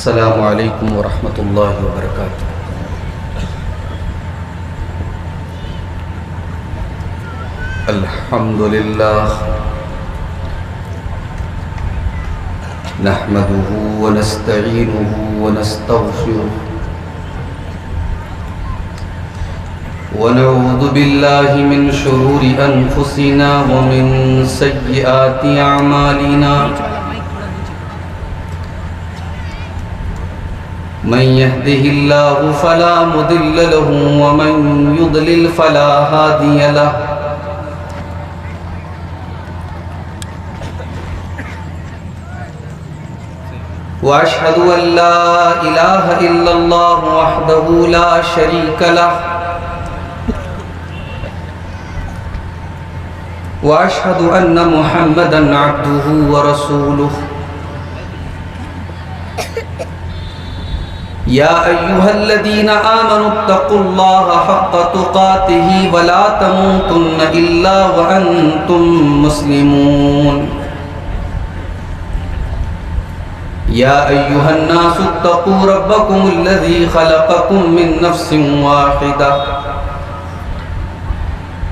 अस्सलामु अलैकुम वरहमतुल्लाहि वबरकातुहू। अल्हम्दुलिल्लाह नहमदुहू व नस्तईनुहु व नस्तगफिरुहु व नऊज़ु बिल्लाहि मिन शुरूरि अनफुसिना व मिन सय्यिआति अअमालिना। मन यहदिहिल्लाहु फला मुदिल्ल लहु व मन युद्लिल फला हादिय लहु। व अशहदु अन ला इलाहा इल्लल्लाहु वहदहु ला शरीक लहु व अशहदु अन्न मुहम्मदन अब्दुहु व रसूलुहु। या अय्युहल्लज़ीना आमनुत्तक़ुल्लाहा हक़्क़ तुक़ातिही व ला तमूतुन्न इल्ला व अंतुम मुस्लिमून। या अय्युहन्नासुत्तक़ू रब्बकुमुल्लज़ी ख़लक़कुम मिन नफ़्सिन वाहिदा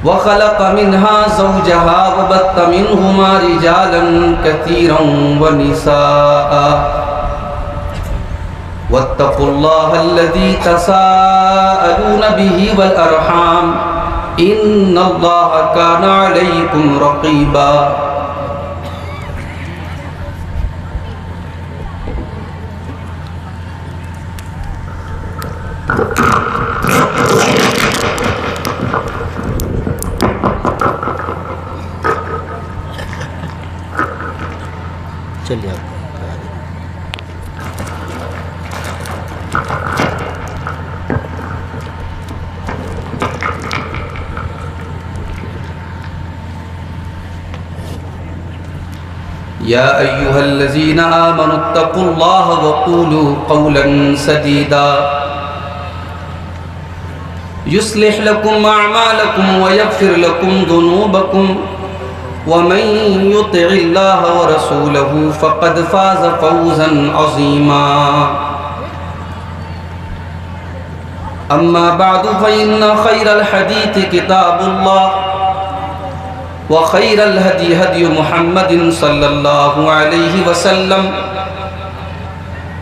व ख़लक़ मिन्हा ज़ौजहा व बत्त मिन्हुमा रिजालन कसीरन व निसाअ वत्तक़ुल्लाहल्लज़ी तसाअलून बिही वल अरहाम इन्नल्लाहा काना अलैकुम रक़ीबा। चलिए या अय्युहल्लज़ीना आमनुत्तक़ुल्लाहा वक़ूलू क़ौलन सदीदा युस्लिह लकुम अअमालकुम व यग़फ़िर लकुम ज़ुनूबकुम व मन युतिइल्लाह व रसूलहु फ़क़द फ़ाज़ फ़ौज़न अज़ीमा। अम्मा बअदु फ़इन्न ख़ैरल हदीथि किताबुल्लाह व ख़ैरल हदी हदी मुहम्मदिन सल्लल्लाहु अलैहि वसल्लम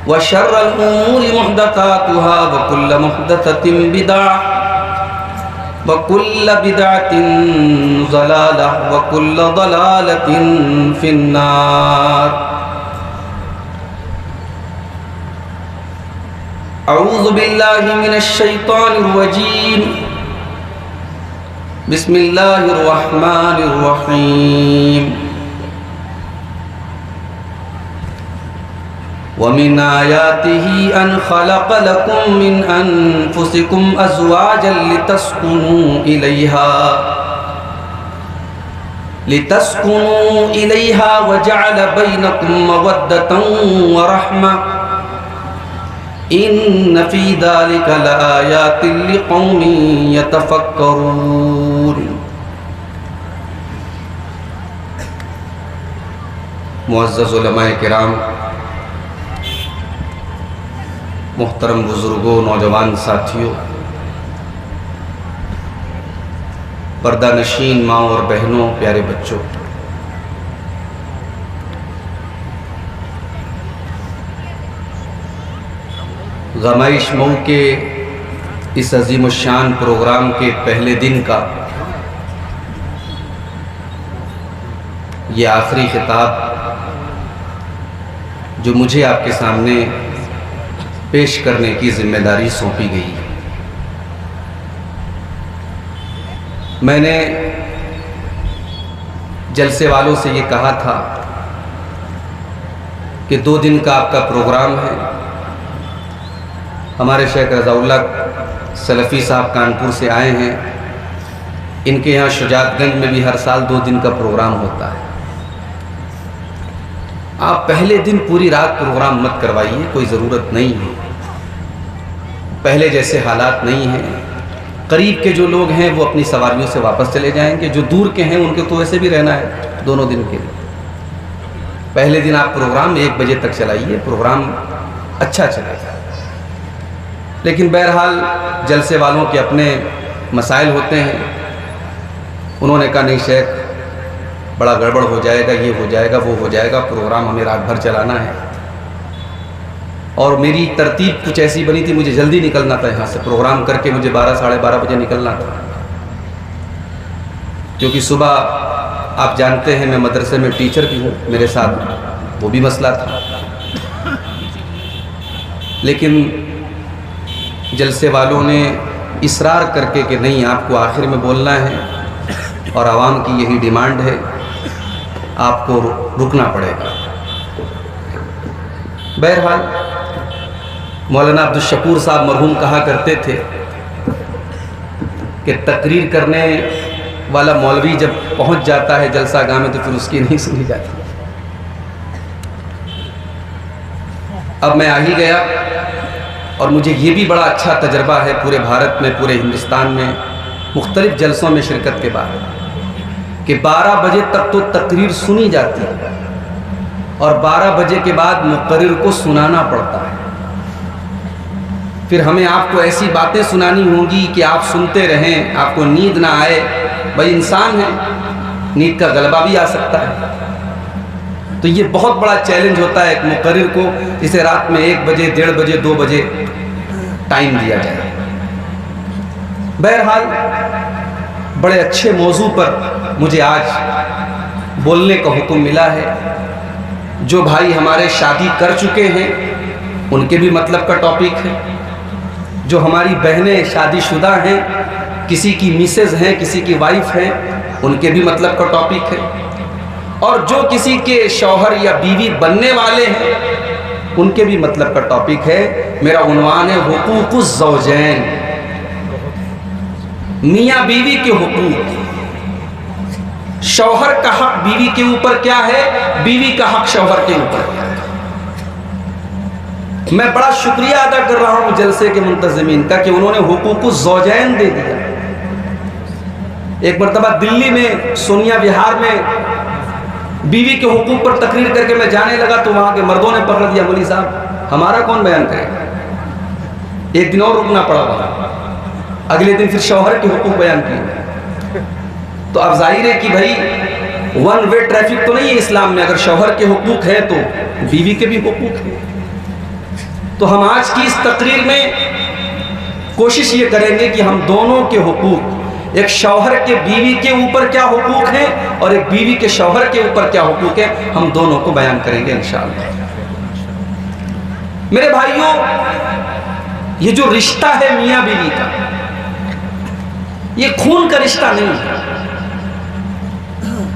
व शर्रल उमूरि मुहदसातुहा व कुल्ल मुहदसतिन बिदअह व कुल्ल बिदअतिन ज़लालह व कुल्ल ज़लालतिन फिन्नार। अऊज़ु बिल्लाहि मिनश शैतानिर रजीम। बिस्मिल्लाहिर रहमानिर रहीम। व मिन आयातिही अन खलक़ लकुम मिन अनफुसिकुम अज़वाजन लितस्कुनू इलैहा व जअल बैनकुम मवद्दतन व रहमह इन्न फ़ी ज़ालिका लआयातिन लिक़ौमिन यतफ़क्करून। मुअज़्ज़ज़ उलमाए किराम, मुहतरम बुजुर्गों, नौजवान साथियों, पर्दा नशीन माँ और बहनों, प्यारे बच्चों, ग़माइश मऊ के इस अज़ीम शान प्रोग्राम के पहले दिन का ये आखिरी खिताब जो मुझे आपके सामने पेश करने की जिम्मेदारी सौंपी गई है। मैंने जलसे वालों से ये कहा था कि 2 दिन का आपका प्रोग्राम है। हमारे शेख रज़ाउल्लाह सलफ़ी साहब कानपुर से आए हैं। इनके यहाँ शुजातगंज में भी हर साल 2 दिन का प्रोग्राम होता है। आप पहले दिन पूरी रात प्रोग्राम मत करवाइए, कोई ज़रूरत नहीं है। पहले जैसे हालात नहीं हैं। करीब के जो लोग हैं वो अपनी सवारियों से वापस चले जाएंगे, जो दूर के हैं उनके तो वैसे भी रहना है 2 दिन के लिए। पहले दिन आप प्रोग्राम 1 बजे तक चलाइए। प्रोग्राम अच्छा चलेगा। लेकिन बहरहाल जलसे वालों के अपने मसाइल होते हैं। उन्होंने कहा नहीं शेख, बड़ा गड़बड़ हो जाएगा, ये हो जाएगा, वो हो जाएगा, प्रोग्राम हमें रात भर चलाना है। और मेरी तरतीब कुछ ऐसी बनी थी, मुझे जल्दी निकलना था यहाँ से, प्रोग्राम करके मुझे 12 साढ़े 12 बजे निकलना था, क्योंकि सुबह आप जानते हैं मैं मदरसे में टीचर भी हूँ, मेरे साथ वो भी मसला था। लेकिन जलसे वालों ने इसरार करके कि नहीं, आपको आखिर में बोलना है और आवाम की यही डिमांड है, आपको रुकना पड़ेगा। बहरहाल मौलाना अब्दुल शकूर साहब मरहूम कहा करते थे कि तकरीर करने वाला मौलवी जब पहुंच जाता है जलसा गाह में तो फिर उसकी नहीं सुनी जाती। अब मैं आ ही गया और मुझे ये भी बड़ा अच्छा तजर्बा है पूरे भारत में, पूरे हिंदुस्तान में मुख्तलिफ जलसों में शिरकत के बाद कि 12 बजे तक तो तकरीर सुनी जाती है और 12 बजे के बाद मुक़र्रिर को सुनाना पड़ता है। फिर हमें आपको ऐसी बातें सुनानी होंगी कि आप सुनते रहें, आपको नींद ना आए। भाई इंसान है, नींद का गलबा भी आ सकता है। तो ये बहुत बड़ा चैलेंज होता है एक मुक़र्रिर को, जिसे रात में 1 बजे, 1:30 बजे, 2 बजे टाइम दिया जाए। बहरहाल बड़े अच्छे मौजू पर मुझे आज बोलने का हुक्म मिला है। जो भाई हमारे शादी कर चुके हैं उनके भी मतलब का टॉपिक है, जो हमारी बहनें शादीशुदा हैं, किसी की मिसेज हैं, किसी की वाइफ हैं, उनके भी मतलब का टॉपिक है, और जो किसी के शौहर या बीवी बनने वाले हैं उनके भी मतलब का टॉपिक है। मेरा उन्वान है हुकूकुज़ ज़ौजैन, मियाँ बीवी के हुकूक। शौहर का हक बीवी के ऊपर क्या है, बीवी का हक शौहर के ऊपर क्या है। मैं बड़ा शुक्रिया अदा कर रहा हूं जलसे के मुंतज़िमीन का कि उन्होंने हुकूकुज़ ज़ौजैन दे दिया। एक मरतबा दिल्ली में सोनिया विहार में बीवी के हुकूक पर तकरीर करके मैं जाने लगा तो वहां के मर्दों ने पकड़ दिया, मौलवी साहब हमारा कौन बयान करेगा। एक दिन और रुकना पड़ा वहां, अगले दिन फिर शौहर के हुकूक बयान किए। तो अब जाहिर है कि भाई वन वे ट्रैफिक तो नहीं है इस्लाम में। अगर शौहर के हुकूक है तो बीवी के भी हुकूक है। तो हम आज की इस तकरीर में कोशिश ये करेंगे कि हम दोनों के हुकूक, एक शौहर के बीवी के ऊपर क्या हुकूक है और एक बीवी के शौहर के ऊपर क्या हुकूक है, हम दोनों को बयान करेंगे इंशाअल्लाह। मेरे भाइयों, ये जो रिश्ता है मियाँ बीवी का, ये खून का रिश्ता नहीं है।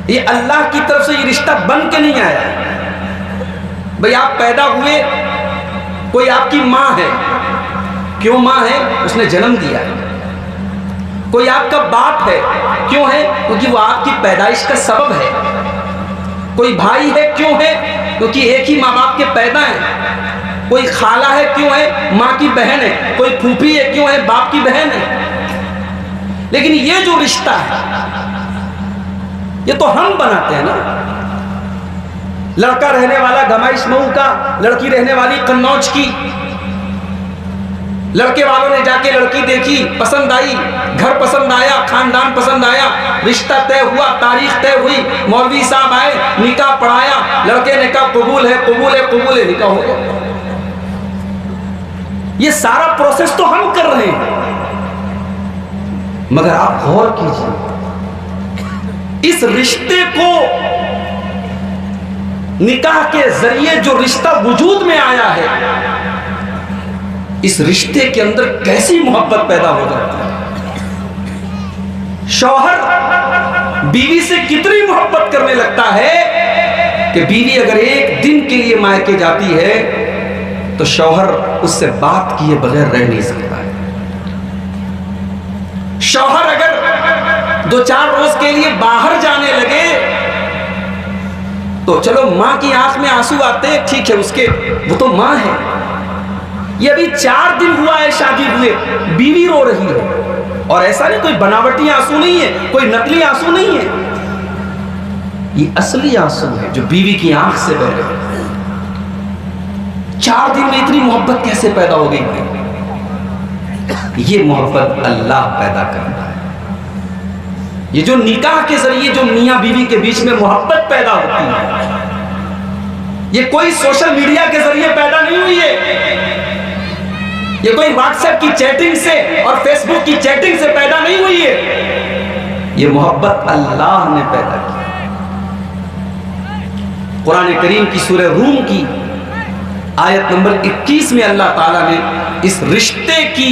ये अल्लाह की तरफ से ये रिश्ता बन के नहीं आया। भाई आप पैदा हुए, कोई आपकी माँ है, क्यों माँ है, उसने जन्म दिया है। कोई आपका बाप है, क्यों है, क्योंकि वो आपकी पैदाइश का सबब है। कोई भाई है, क्यों है, क्योंकि एक ही माँ बाप के पैदा है। कोई खाला है, क्यों है, माँ की बहन है। कोई फूफी है, क्यों है, बाप की बहन है। लेकिन ये जो रिश्ता है ये तो हम बनाते हैं ना। लड़का रहने वाला गमाइश मऊ का, लड़की रहने वाली कन्नौज की। लड़के वालों ने जाके लड़की देखी, पसंद आई, घर पसंद आया, खानदान पसंद आया, रिश्ता तय हुआ, तारीख तय हुई, मौलवी साहब आए, निकाह पढ़ाया, लड़के ने कहा कबूल है, कबूल है, कबूल है, निकाह हो गया। ये सारा प्रोसेस तो हम कर रहे हैं। मगर आप गौर कीजिए, इस रिश्ते को, निकाह के जरिए जो रिश्ता वजूद में आया है, इस रिश्ते के अंदर कैसी मोहब्बत पैदा हो जाती है। शौहर बीवी से कितनी मोहब्बत करने लगता है कि बीवी अगर एक दिन के लिए मायके जाती है तो शौहर उससे बात किए बगैर रह नहीं सकता है। शौहर अगर 2-4 रोज के लिए बाहर जाने लगे तो चलो मां की आंख में आंसू आते हैं, ठीक है, उसके वो तो मां है। ये अभी 4 दिन हुआ है शादी हुए, बीवी रो रही है। और ऐसा नहीं कोई बनावटी आंसू नहीं है, कोई नकली आंसू नहीं है, ये असली आंसू है जो बीवी की आंख से बह रहे हैं। 4 दिन में इतनी मोहब्बत कैसे पैदा हो गई? ये मोहब्बत अल्लाह पैदा करता है। ये जो निकाह के जरिए जो मियां बीवी के बीच में मोहब्बत पैदा होती है, ये कोई सोशल मीडिया के जरिए पैदा नहीं हुई है, ये कोई व्हाट्सएप की चैटिंग से और फेसबुक की चैटिंग से पैदा नहीं हुई है। ये मोहब्बत अल्लाह ने पैदा की। कुरान करीम की सूरह रूम की आयत नंबर 21 में अल्लाह ताला ने इस रिश्ते की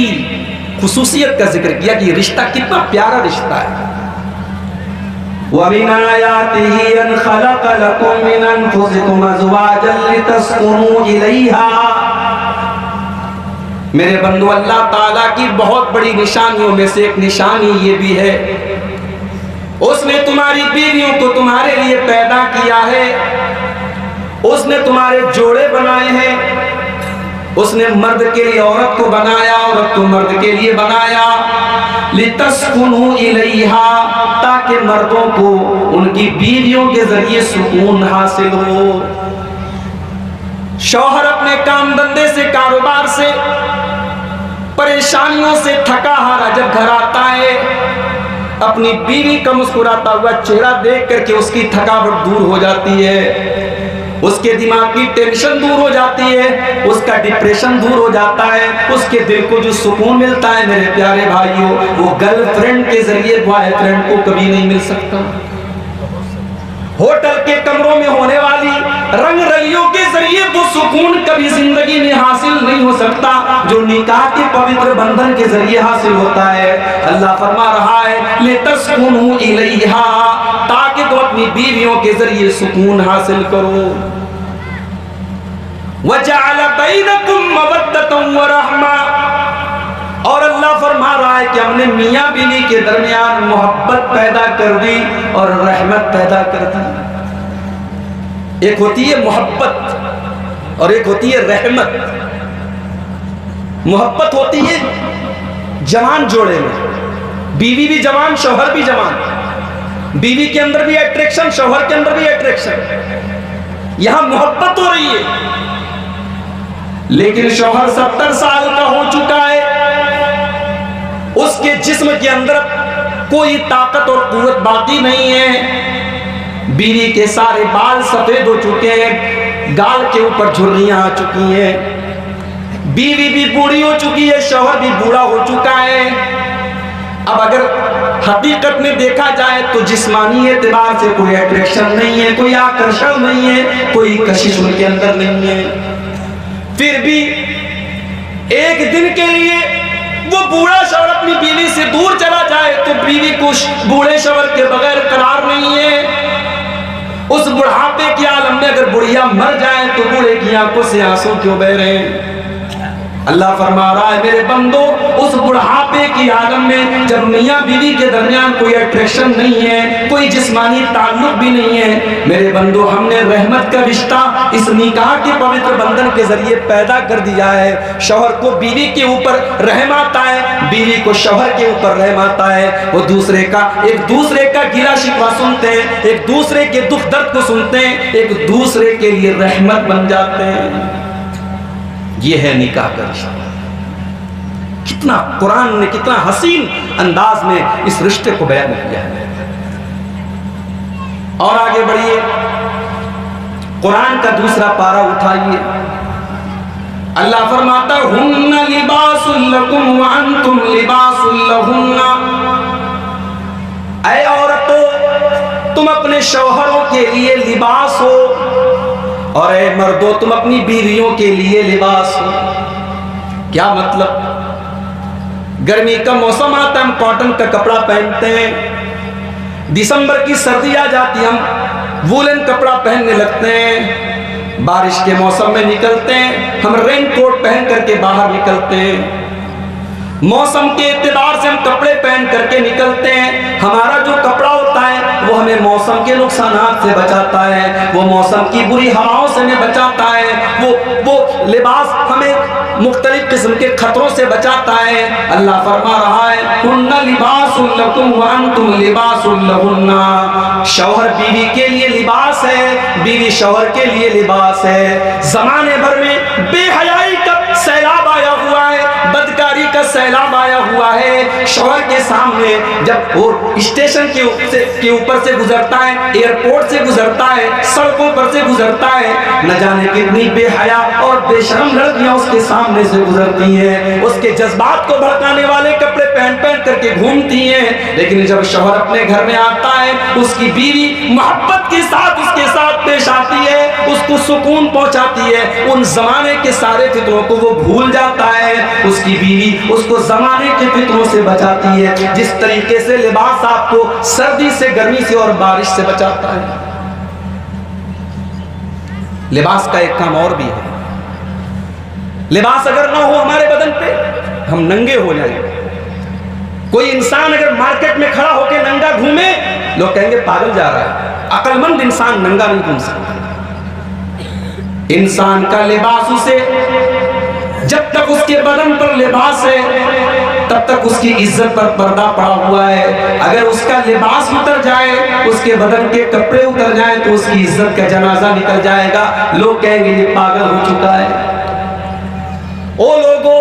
खुसूसियत का जिक्र किया कि रिश्ता कितना प्यारा रिश्ता है। वमिन आयातिही अन खलक़ लकुम मिन अनफुसिकुम अज़वाजन लितस्कुनू इलैहा। मेरे बंदो, अल्लाह ताला की बहुत बड़ी निशानियों में से एक निशानी ये भी है, उसने तुम्हारी बीवियों को तुम्हारे लिए पैदा किया है, उसने तुम्हारे जोड़े बनाए हैं, उसने मर्द के लिए औरत को बनाया, औरत को मर्द के लिए बनाया, लितस्कुनू इलैहा, ताकि मर्दों को उनकी बीवियों के जरिए सुकून हासिल हो। शौहर अपने काम धंधे से, कारोबार से, परेशानियों से थका हारा जब घर आता है, अपनी बीवी का मुस्कुराता हुआ चेहरा देख करके उसकी थकावट दूर हो जाती है, उसके दिमाग की टेंशन दूर हो जाती है, उसका डिप्रेशन दूर हो जाता है, उसके दिल को जो सुकून मिलता है मेरे प्यारे भाइयों, वो गर्लफ्रेंड के जरिए बॉयफ्रेंड को कभी नहीं मिल सकता। होटल के कमरों में होने वाली रंग रलियों के जरिए वो सुकून कभी जिंदगी में हासिल नहीं हो सकता जो निकाह के पवित्र बंधन के जरिए हासिल होता है। अल्लाह फरमा रहा है लितस्कुनू इलैहा, ताकि तुम अपनी बीवियों के जरिए सुकून हासिल करो। वजअल बैनकुम मवद्दतन व रहमा, और अल्लाह फरमा रहा है कि हमने मियां बीवी के दरमियान मोहब्बत पैदा कर दी और रहमत पैदा कर दी। एक होती है मोहब्बत और एक होती है रहमत। मोहब्बत होती है जवान जोड़े में, बीवी भी जवान, शौहर भी जवान, बीवी के अंदर भी अट्रैक्शन, शौहर के अंदर भी अट्रैक्शन, यहां मोहब्बत हो रही है। लेकिन शौहर 70 साल का हो चुका है, उसके जिस्म के अंदर कोई ताकत और कुव्वत बाकी नहीं है, बीवी के सारे बाल सफेद हो चुके हैं, गाल के ऊपर झुर्रियां आ चुकी हैं, बीवी भी बूढ़ी हो चुकी है, शौहर भी बूढ़ा हो चुका है। अब अगर हकीकत में देखा जाए तो जिस्मानी एतबार से कोई अट्रैक्शन नहीं है, कोई आकर्षण नहीं है, कोई कशिश उनके अंदर नहीं है। फिर भी एक दिन के लिए वो बूढ़ा शौहर अपनी बीवी से दूर चला जाए तो बीवी कुछ बूढ़े शौहर के बगैर करार नहीं है। उस बुढ़ापे के आलम में अगर बुढ़िया मर जाए तो बूढ़े की आंखों से आंसू क्यों बह रहे हैं? अल्लाह फरमा रहा है मेरे बंदो, उस बुढ़ापे की आलम में जब मियां बीवी के दरमियान कोई अट्रैक्शन नहीं है, कोई जिस्मानी ताल्लुक भी नहीं है, मेरे बंदो हमने रहमत का रिश्ता इस निकाह के पवित्र बंधन के जरिए पैदा कर दिया है। शौहर को बीवी के ऊपर रहम आता है, बीवी को शौहर के ऊपर रहम आता है। वो एक दूसरे का गिला शिकवा सुनते हैं, एक दूसरे के दुख दर्द को सुनते हैं, एक दूसरे के लिए रहमत बन जाते हैं। ये है निकाह का रिश्ता। कितना कुरान ने कितना हसीन अंदाज में इस रिश्ते को बयान किया है। और आगे बढ़िए, कुरान का दूसरा पारा उठाइए। अल्लाह फरमाता है हुन्ना लिबासुल लकुम व अंतुम लिबासुल लहुन्ना। ऐ औरतों, तुम अपने शौहरों के लिए लिबास हो और ऐ मर्दों, तुम अपनी बीवियों के लिए लिबास हो। क्या मतलब? गर्मी का मौसम आता है, हम कॉटन का कपड़ा पहनते हैं। दिसंबर की सर्दी आ जाती है, हम वूलन कपड़ा पहनने लगते हैं। बारिश के मौसम में निकलते हैं, हम रेन कोट पहन करके बाहर निकलते हैं। मौसम के एतबार से हम कपड़े पहन करके निकलते हैं। हमारा जो कपड़ा होता है वो हमें मौसम के नुकसानात से बचाता है, वो मौसम की बुरी हवाओं से हमें बचाता है, वो लिबास हमें मुख्तलिफ किस्म के खतरों से बचाता है। अल्लाह फरमा रहा है हुन्ना लिबासुल लकुम व अंतुम लिबासुल लहुन्ना। शौहर बीवी के लिए लिबास है, बीवी शौहर के लिए लिबास है। जमाने भर में बेहयाई का सैलाब आया हुआ है, बदकारी का सैलाब आया हुआ है। शौहर के सामने जब वो स्टेशन के ऊपर से गुजरता है, एयरपोर्ट से गुजरता है, सड़कों पर से गुजरता है, न जाने कितनी बेहया और बेशरम लड़कियां उसके सामने से गुजरती हैं। उसके जज्बात को भड़काने वाले कपड़े पहन पहन करके घूमती हैं। लेकिन जब शौहर अपने घर में आता है, उसकी बीवी मोहब्बत के साथ उसके साथ पेश आती है, उसको सुकून पहुंचाती है, उन जमाने के सारे फितरों को वो भूल जाता है। उसकी बीवी उसको जमाने के फितरों से बचाती है, जिस तरीके से लिबास आपको सर्दी से, गर्मी से और बारिश से बचाता है। लिबास का एक काम और भी है। लिबास अगर ना हो हमारे बदन पे, हम नंगे हो जाएंगे। कोई इंसान अगर मार्केट में खड़ा होकर नंगा घूमे, लोग कहेंगे पागल जा रहा है। अक्लमंद इंसान नंगा नहीं घूम सकता। इंसान का लिबास उसे, जब तक उसके बदन पर लिबास है तब तक उसकी इज्जत पर पर्दा पड़ा हुआ है। अगर उसका लिबास उतर जाए, उसके बदन के कपड़े उतर जाए, तो उसकी इज्जत का जनाजा निकल जाएगा। लोग कहेंगे ये पागल हो चुका है। ओ लोगों,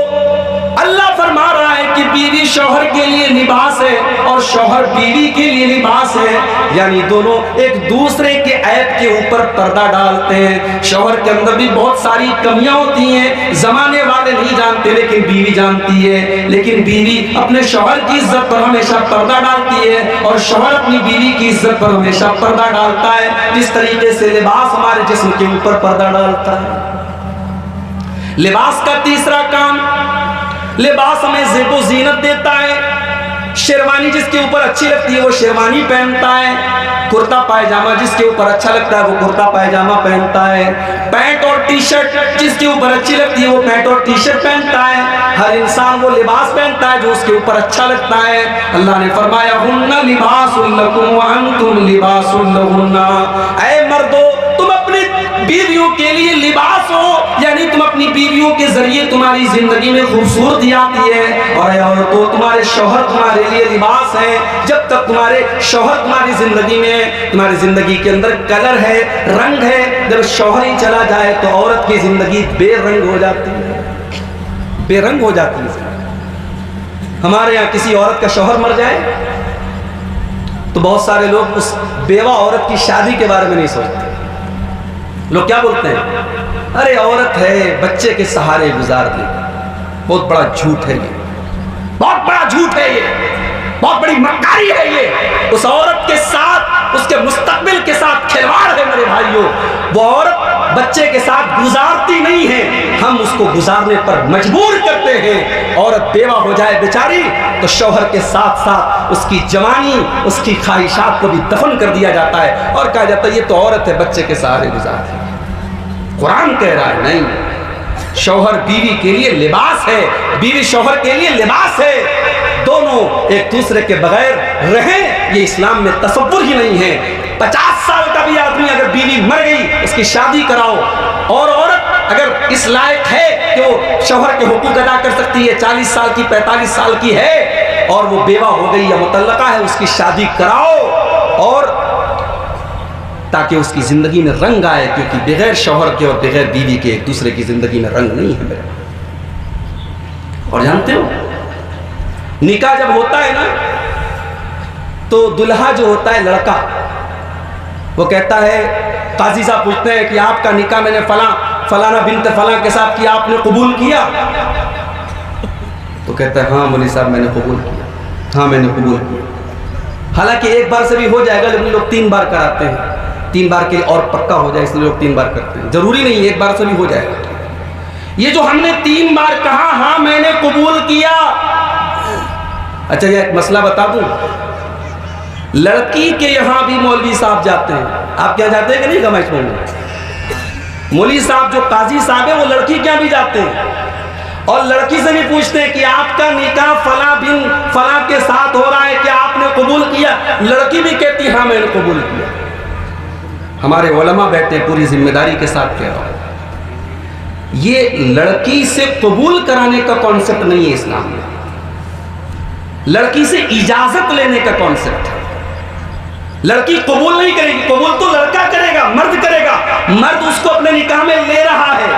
अल्लाह फरमा रहा है कि बीवी शौहर के लिए लिबास है और शौहर बीवी के लिए लिबास है, यानी दोनों एक दूसरे के ऐब के ऊपर पर्दा डालते हैं। शौहर के अंदर भी बहुत सारी कमियां होती हैं, जमाने वाले नहीं जानते लेकिन बीवी जानती है। लेकिन बीवी अपने शौहर की इज्जत पर हमेशा पर्दा डालती है और शौहर अपनी बीवी की इज्जत पर हमेशा पर्दा डालता है। जिस तरीके से लिबास हमारे जिस्म के ऊपर पर्दा डालता है। लिबास का तीसरा काम, लिबास हमें ज़ेबो ज़ीनत देता है। शेरवानी जिसके ऊपर अच्छी लगती है वो शेरवानी पहनता है। कुर्ता पायजामा जिसके ऊपर अच्छा लगता है वो कुर्ता पायजामा पहनता है। पैंट और टी शर्ट जिसके ऊपर अच्छी लगती है वो पैंट और टी शर्ट पहनता है। हर इंसान वो लिबास पहनता है जो उसके ऊपर अच्छा लगता है। अल्लाह ने फरमाया हुन्ना लिबासुल लकुम व अंतुम लिबासुल लहुन्ना। ऐ मर्दो, तुम अपनी बीवियों के लिए लिबास हो, यानी तुम अपनी बीवियों के जरिए तुम्हारी जिंदगी में खूबसूरती आती है। और औरतों, तुम्हारे शौहर तुम्हारे लिए लिबास है। जब तक तुम्हारे शौहर तुम्हारी जिंदगी में, तुम्हारी जिंदगी के अंदर कलर है, रंग है, जब शौहर ही चला जाए तो औरत की जिंदगी बेरंग हो जाती है, बेरंग हो जाती है। हमारे यहाँ किसी औरत का शौहर मर जाए तो बहुत सारे लोग उस बेवा औरत की शादी के बारे में नहीं सोचते। लोग क्या बोलते हैं, अरे औरत है, बच्चे के सहारे गुजार ले। बहुत बड़ा झूठ है ये, बहुत बड़ा झूठ है ये, बहुत बड़ी मक्कारी है ये। उस औरत के साथ, उसके मुस्तकबिल के साथ खिलवाड़ है मेरे भाइयों। वो औरत बच्चे के साथ गुजारती नहीं है, हम उसको गुजारने पर मजबूर करते हैं। औरत बेवा हो जाए बेचारी तो शौहर के साथ साथ उसकी जवानी, उसकी ख्वाहिशात को भी दफन कर दिया जाता है और कहा जाता है ये तो औरत है, बच्चे के सहारे गुजारती है। कुरान कह रहा है नहीं, शौहर बीवी के लिए लिबास है, बीवी शौहर के लिए लिबास है। दोनों एक दूसरे के बगैर रहें, ये इस्लाम में तसव्वुर ही नहीं है। 50 साल का भी आदमी अगर बीवी मर गई उसकी शादी कराओ, और औरत अगर इस लायक है कि वो शौहर के हुकूक अदा कर सकती है, 40 साल की, 45 साल की है और वो बेवा हो गई या मुतल्लका है, उसकी शादी कराओ, और ताकि उसकी जिंदगी में रंग आए, क्योंकि बगैर शौहर के और बगैर बीवी के एक दूसरे की जिंदगी में रंग नहीं है मेरे। और जानते हो, निकाह जब होता है ना तो दुल्हा जो होता है लड़का, वो कहता है, काजी साहब पूछते हैं कि आपका निकाह मैंने फलाना बिन्त फलां के साथ किया, आपने कबूल किया? तो कहता है हाँ मौलवी साहब मैंने कबूल किया, हाँ मैंने कबूल किया। हालांकि एक बार से भी हो जाएगा, लेकिन लोग 3 बार कराते हैं, 3 बार के लिए और पक्का हो जाए इसलिए लोग 3 बार करते हैं। जरूरी नहीं एक बार से भी हो जाएगा। ये जो हमने 3 बार कहा हाँ मैंने कबूल किया, अच्छा ये एक मसला बता दूं, लड़की के यहाँ भी मौलवी साहब जाते हैं। आप क्या जाते हैं कि नहीं गमाइश में? मौलवी साहब जो काजी साहब है वो लड़की क्या भी जाते हैं और लड़की से भी पूछते हैं कि आपका निकाह फला बिन फला के साथ हो रहा है, क्या आपने कबूल किया? लड़की भी कहती हाँ मैंने कबूल किया। हमारे उलमा बैठे पूरी जिम्मेदारी के साथ कह रहा हूं, ये लड़की से कबूल कराने का कॉन्सेप्ट नहीं है इस्लाम में, लड़की से इजाजत लेने का कॉन्सेप्ट है। लड़की कबूल नहीं करेगी, कबूल तो लड़का करेगा, मर्द करेगा। मर्द उसको अपने निकाह में ले रहा है,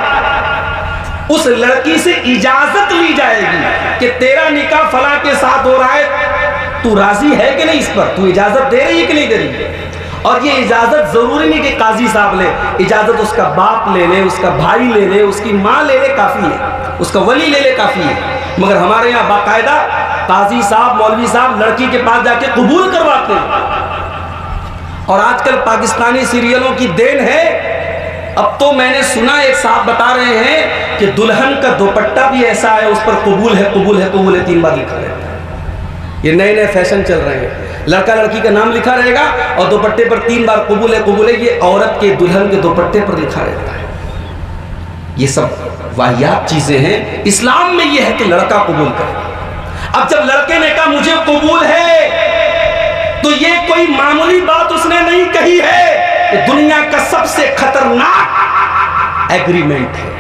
उस लड़की से इजाजत ली जाएगी कि तेरा निकाह फला के साथ हो रहा है, तू राजी है कि नहीं, इस पर तू इजाजत दे रही है कि नहीं दे रही। और ये इजाजत जरूरी नहीं कि काजी साहब ले, इजाजत उसका बाप ले ले, उसका भाई ले ले, उसकी माँ ले ले, काफी है, उसका वली ले ले, काफी है। मगर हमारे यहाँ बाकायदा काजी साहब, मौलवी साहब लड़की के पास जाके कबूल करवाते हैं। और आजकल पाकिस्तानी सीरियलों की देन है, अब तो मैंने सुना एक साहब बता रहे हैं कि दुल्हन का दुपट्टा भी ऐसा है, उस पर कबूल है, कबूल है, कबूल है 3 बार लिखा रहता है। ये नए नए फैशन चल रहे हैं, लड़का लड़की का नाम लिखा रहेगा और दुपट्टे पर 3 बार कबूल है, कबूल है। ये औरत के दुल्हन के दुपट्टे पर लिखा रहता है। ये सब वाहियात चीजें हैं। इस्लाम में ये है कि लड़का कबूल करे। अब जब लड़के ने कहा मुझे कबूल है, तो ये कोई मामूली बात उसने नहीं कही है, ये दुनिया का सबसे खतरनाक एग्रीमेंट है।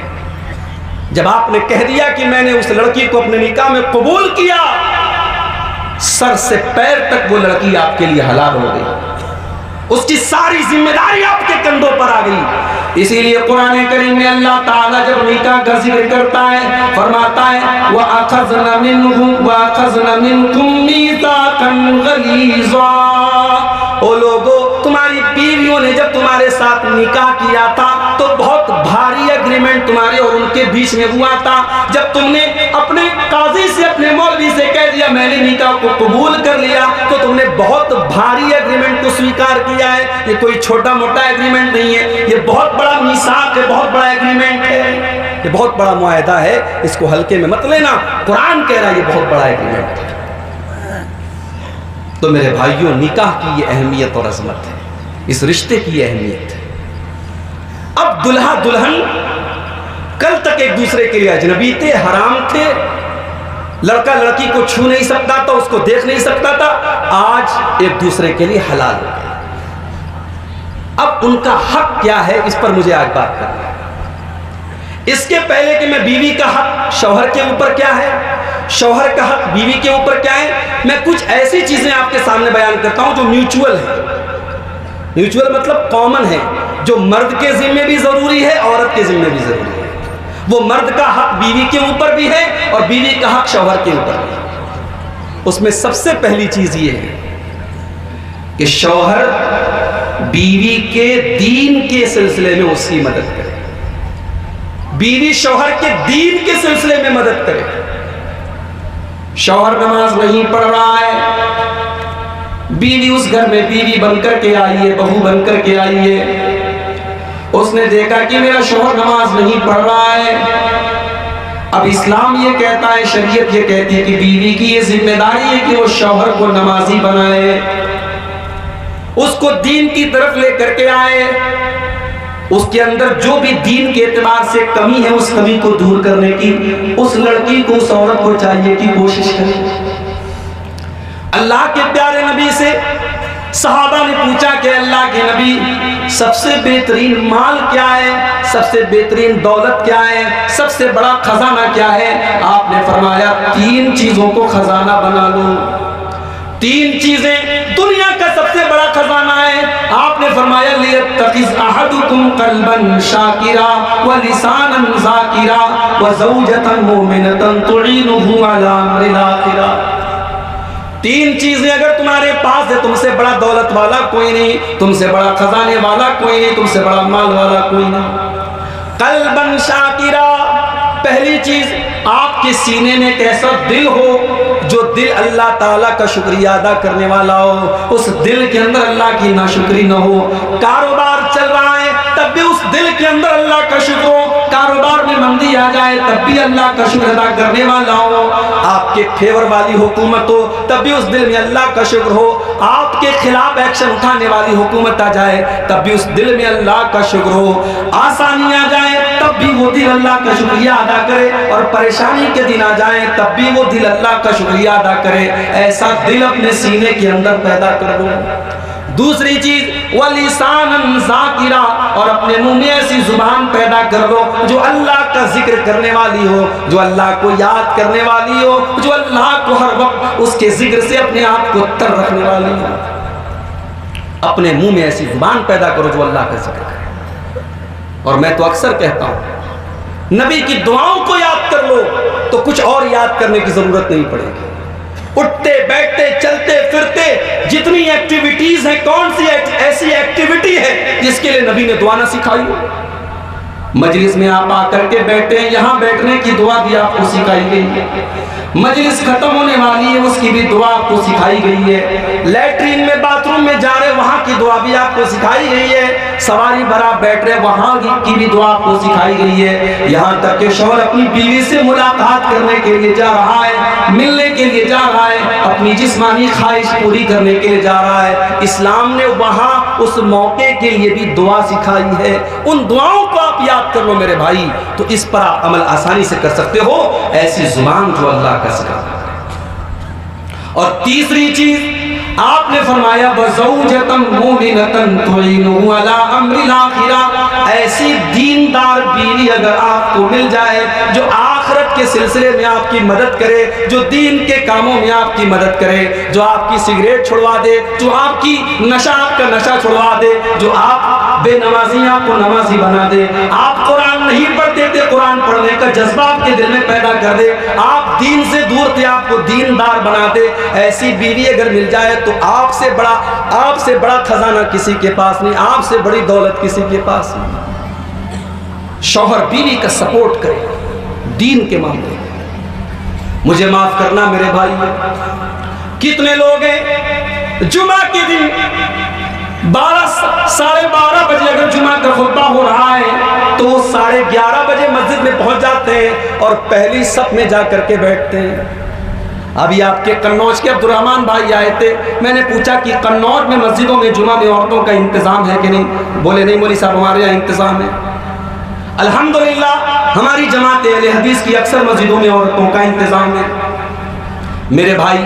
जब आपने कह दिया कि मैंने उस लड़की को अपने निकाह में कबूल किया, सर से पैर तक वो लड़की आपके लिए हलाल हो गई, उसकी सारी जिम्मेदारी आपके कंधों पर आ गई। इसीलिए कुरान करीम में अल्लाह ताला जब निकाह का जिक्र करता है, फरमाता है व अखज़ना मिनहुम व अखज़ना मिनकुम मीसाक़न गलीज़ा। ओ लोगो, तुम्हारी बीवियों ने जब तुम्हारे साथ निकाह किया था तो बहुत भारी एग्रीमेंट तुम्हारे और उनके बीच में हुआ था। जब तुमने अपने काजी से, अपने मौलवी से कह दिया मैंने निकाह को कबूल कर लिया, तो तुमने बहुत भारी एग्रीमेंट को स्वीकार किया है। ये कोई छोटा मोटा एग्रीमेंट नहीं है, ये बहुत बड़ा मीसाक है, बहुत बड़ा एग्रीमेंट है, ये बहुत बड़ा मुआहदा है। इसको हल्के में मत लेना, कुरान कह रहा है ये बहुत बड़ा एग्रीमेंट है। तो मेरे भाइयों, निकाह की ये अहमियत और अजमत है, इस रिश्ते की अहमियत है। अब दुल्हा दुल्हन कल तक एक दूसरे के लिए अजनबी थे, हराम थे, लड़का लड़की को छू नहीं सकता था, उसको देख नहीं सकता था, आज एक दूसरे के लिए हलाल हो गए। अब उनका हक क्या है, इस पर मुझे आज बात करनी है। इसके पहले कि मैं बीवी का हक शौहर के ऊपर क्या है, शौहर का हक बीवी के ऊपर क्या है, मैं कुछ ऐसी चीजें आपके सामने बयान करता हूं जो म्यूचुअल है। म्यूचुअल मतलब कॉमन है, जो मर्द के जिम्मे भी जरूरी है, औरत के जिम्मे भी जरूरी है। वो मर्द का हक बीवी के ऊपर भी है और बीवी का हक शौहर के ऊपर भी है। उसमें सबसे पहली चीज ये है कि शौहर बीवी के दीन के सिलसिले में उसकी मदद करे, बीवी शौहर के दीन के सिलसिले में मदद करे। शौहर नमाज नहीं पढ़ रहा है, बीवी उस घर में बीवी बनकर के आई है, बहू बनकर के आई है, उसने देखा कि मेरा शौहर नमाज नहीं पढ़ रहा है। अब इस्लाम ये कहता है, शरीयत ये कहती है कि बीवी की ये जिम्मेदारी है कि वो शौहर को नमाजी बनाए, उसको दीन की तरफ लेकर के आए, उसके अंदर जो भी दीन के एतबार से कमी है उस कमी को दूर करने की उस लड़की को, उस औरत को चाहिए कि कोशिश करे। अल्लाह के प्यारे नबी से सहाबा ने पूछा कि अल्लाह के नबी, सबसे बेहतरीन माल क्या है, सबसे बेहतरीन दौलत क्या है, सबसे बड़ा खजाना क्या है? आपने फरमाया 3 चीजों को खजाना बना लो। 3 चीजें दुनिया का सबसे बड़ा खजाना है। आपने फरमाया लियत्तखिज़ अहदुकुम क़ल्बन शाकिरा व लिसानन ज़ाकिरा व ज़ौजतन मुमिनतन तुईनुहु अला अम्रिल आखिरा। 3 चीजें अगर तुम्हारे पास है, तुमसे बड़ा दौलत वाला कोई नहीं, तुमसे बड़ा खजाने वाला कोई नहीं, तुमसे बड़ा माल वाला कोई नहीं। क़ल्बन शाकिरा, पहली चीज आपके सीने में एक ऐसा दिल हो जो दिल अल्लाह ताला का शुक्रिया अदा करने वाला हो, उस दिल के अंदर अल्लाह की नाशुक्री न हो। कारोबार चल रहा है तब भी उस दिल के अंदर अल्लाह का शुक्र हो, कारोबार में मंदी आ जाए तब भी अल्लाह का शुक्र अदा करने वाला हो, आपके फेवर वाली हुकूमत हो तब भी उस दिल में अल्लाह का शुक्र हो, आपके खिलाफ एक्शन उठाने वाली हुकूमत आ जाए तब भी उस दिल में अल्लाह का शुक्र हो, आसानी आ जाए तब भी वो दिल अल्लाह का शुक्रिया अदा करे, और परेशानी के दिन आ जाए तब भी वो दिल अल्लाह का शुक्रिया अदा करे। ऐसा दिल अपने सीने के अंदर पैदा कर लो। दूसरी चीज वलिसानन ज़ाकिरा, और अपने मुंह में ऐसी जुबान पैदा कर लो जो अल्लाह का जिक्र करने वाली हो, जो अल्लाह को याद करने वाली हो, जो अल्लाह को हर वक्त उसके जिक्र से अपने आप को तर रखने वाली हो। अपने मुंह में ऐसी जुबान पैदा करो जो अल्लाह का जिक्र करे। और मैं तो अक्सर कहता हूं नबी की दुआओं को याद कर लो तो कुछ और याद करने की जरूरत नहीं पड़ेगी। उठते बैठते चलते फिरते जितनी एक्टिविटीज हैं, कौन सी ऐसी एक्टिविटी है जिसके लिए नबी ने दुआ ना सिखाई हो? मजलिस में आप आकर के बैठे हैं, यहां बैठने की दुआ भी आपको सिखाई गई है। मजलिस खत्म होने वाली है, उसकी भी दुआ आपको सिखाई गई है। लैट्रीन में बाथरूम में जा रहे, वहां की दुआ भी आपको सिखाई गई है। सवारी भरा बैठ रहे, वहां की भी दुआ आपको सिखाई गई है। यहाँ तक कि शौहर अपनी बीवी से मुलाकात करने के लिए जा रहा है, मिलने के लिए जा रहा है, अपनी जिस्मानी ख्वाहिश पूरी करने के लिए जा रहा है, इस्लाम ने वहां उस मौके के लिए भी दुआ सिखाई है। उन दुआओं को आप याद कर लो मेरे भाई, तो इस पर आप अमल आसानी से कर सकते हो। ऐसी जुबान जो अल्लाह का सिखाता है। और तीसरी चीज आपने फरमाया वज़ौजतन मुमिनतन तुइनु अला अम्रिल आखिरा, ऐसी दीनदार बीवी अगर आपको मिल जाए जो आखिरत के सिलसिले में आपकी मदद करे, जो दीन के कामों में आपकी मदद करे, जो आपकी सिगरेट छुड़वा दे, जो आपकी आपका नशा छुड़वा दे, जो आप बेनमाजी आपको नमाजी बना दे, आप कुरान नहीं पढ़ते थे, कुरान पढ़ने का जज्बा आपके दिल में पैदा कर दे, आप दीन से दूर थे, आपको दीनदार बना दे। ऐसी बीवी अगर मिल जाए तो आपसे बड़ा खजाना किसी के पास नहीं, आपसे बड़ी दौलत किसी के पास नहीं। शौहर बीवी का सपोर्ट करे दीन के मामले में। मुझे माफ करना मेरे भाई, कितने लोग हैं जुमा के दिन 12 साढ़े 12 बजे अगर जुमा का खुतबा हो रहा है तो वो 11:30 बजे मस्जिद में पहुंच जाते हैं और पहली सफ में जा करके बैठते हैं। अभी आपके कन्नौज के अब्दुर्रहमान भाई आए थे, मैंने पूछा कि कन्नौज में मस्जिदों में जुमा में औरतों का इंतजाम है कि नहीं? बोले नहीं मौलवी साहब, हमारे यहाँ इंतजाम है। अल्हम्दुलिल्लाह हमारी जमात अहले हदीस की अक्सर मस्जिदों में औरतों का इंतजाम है। मेरे भाई,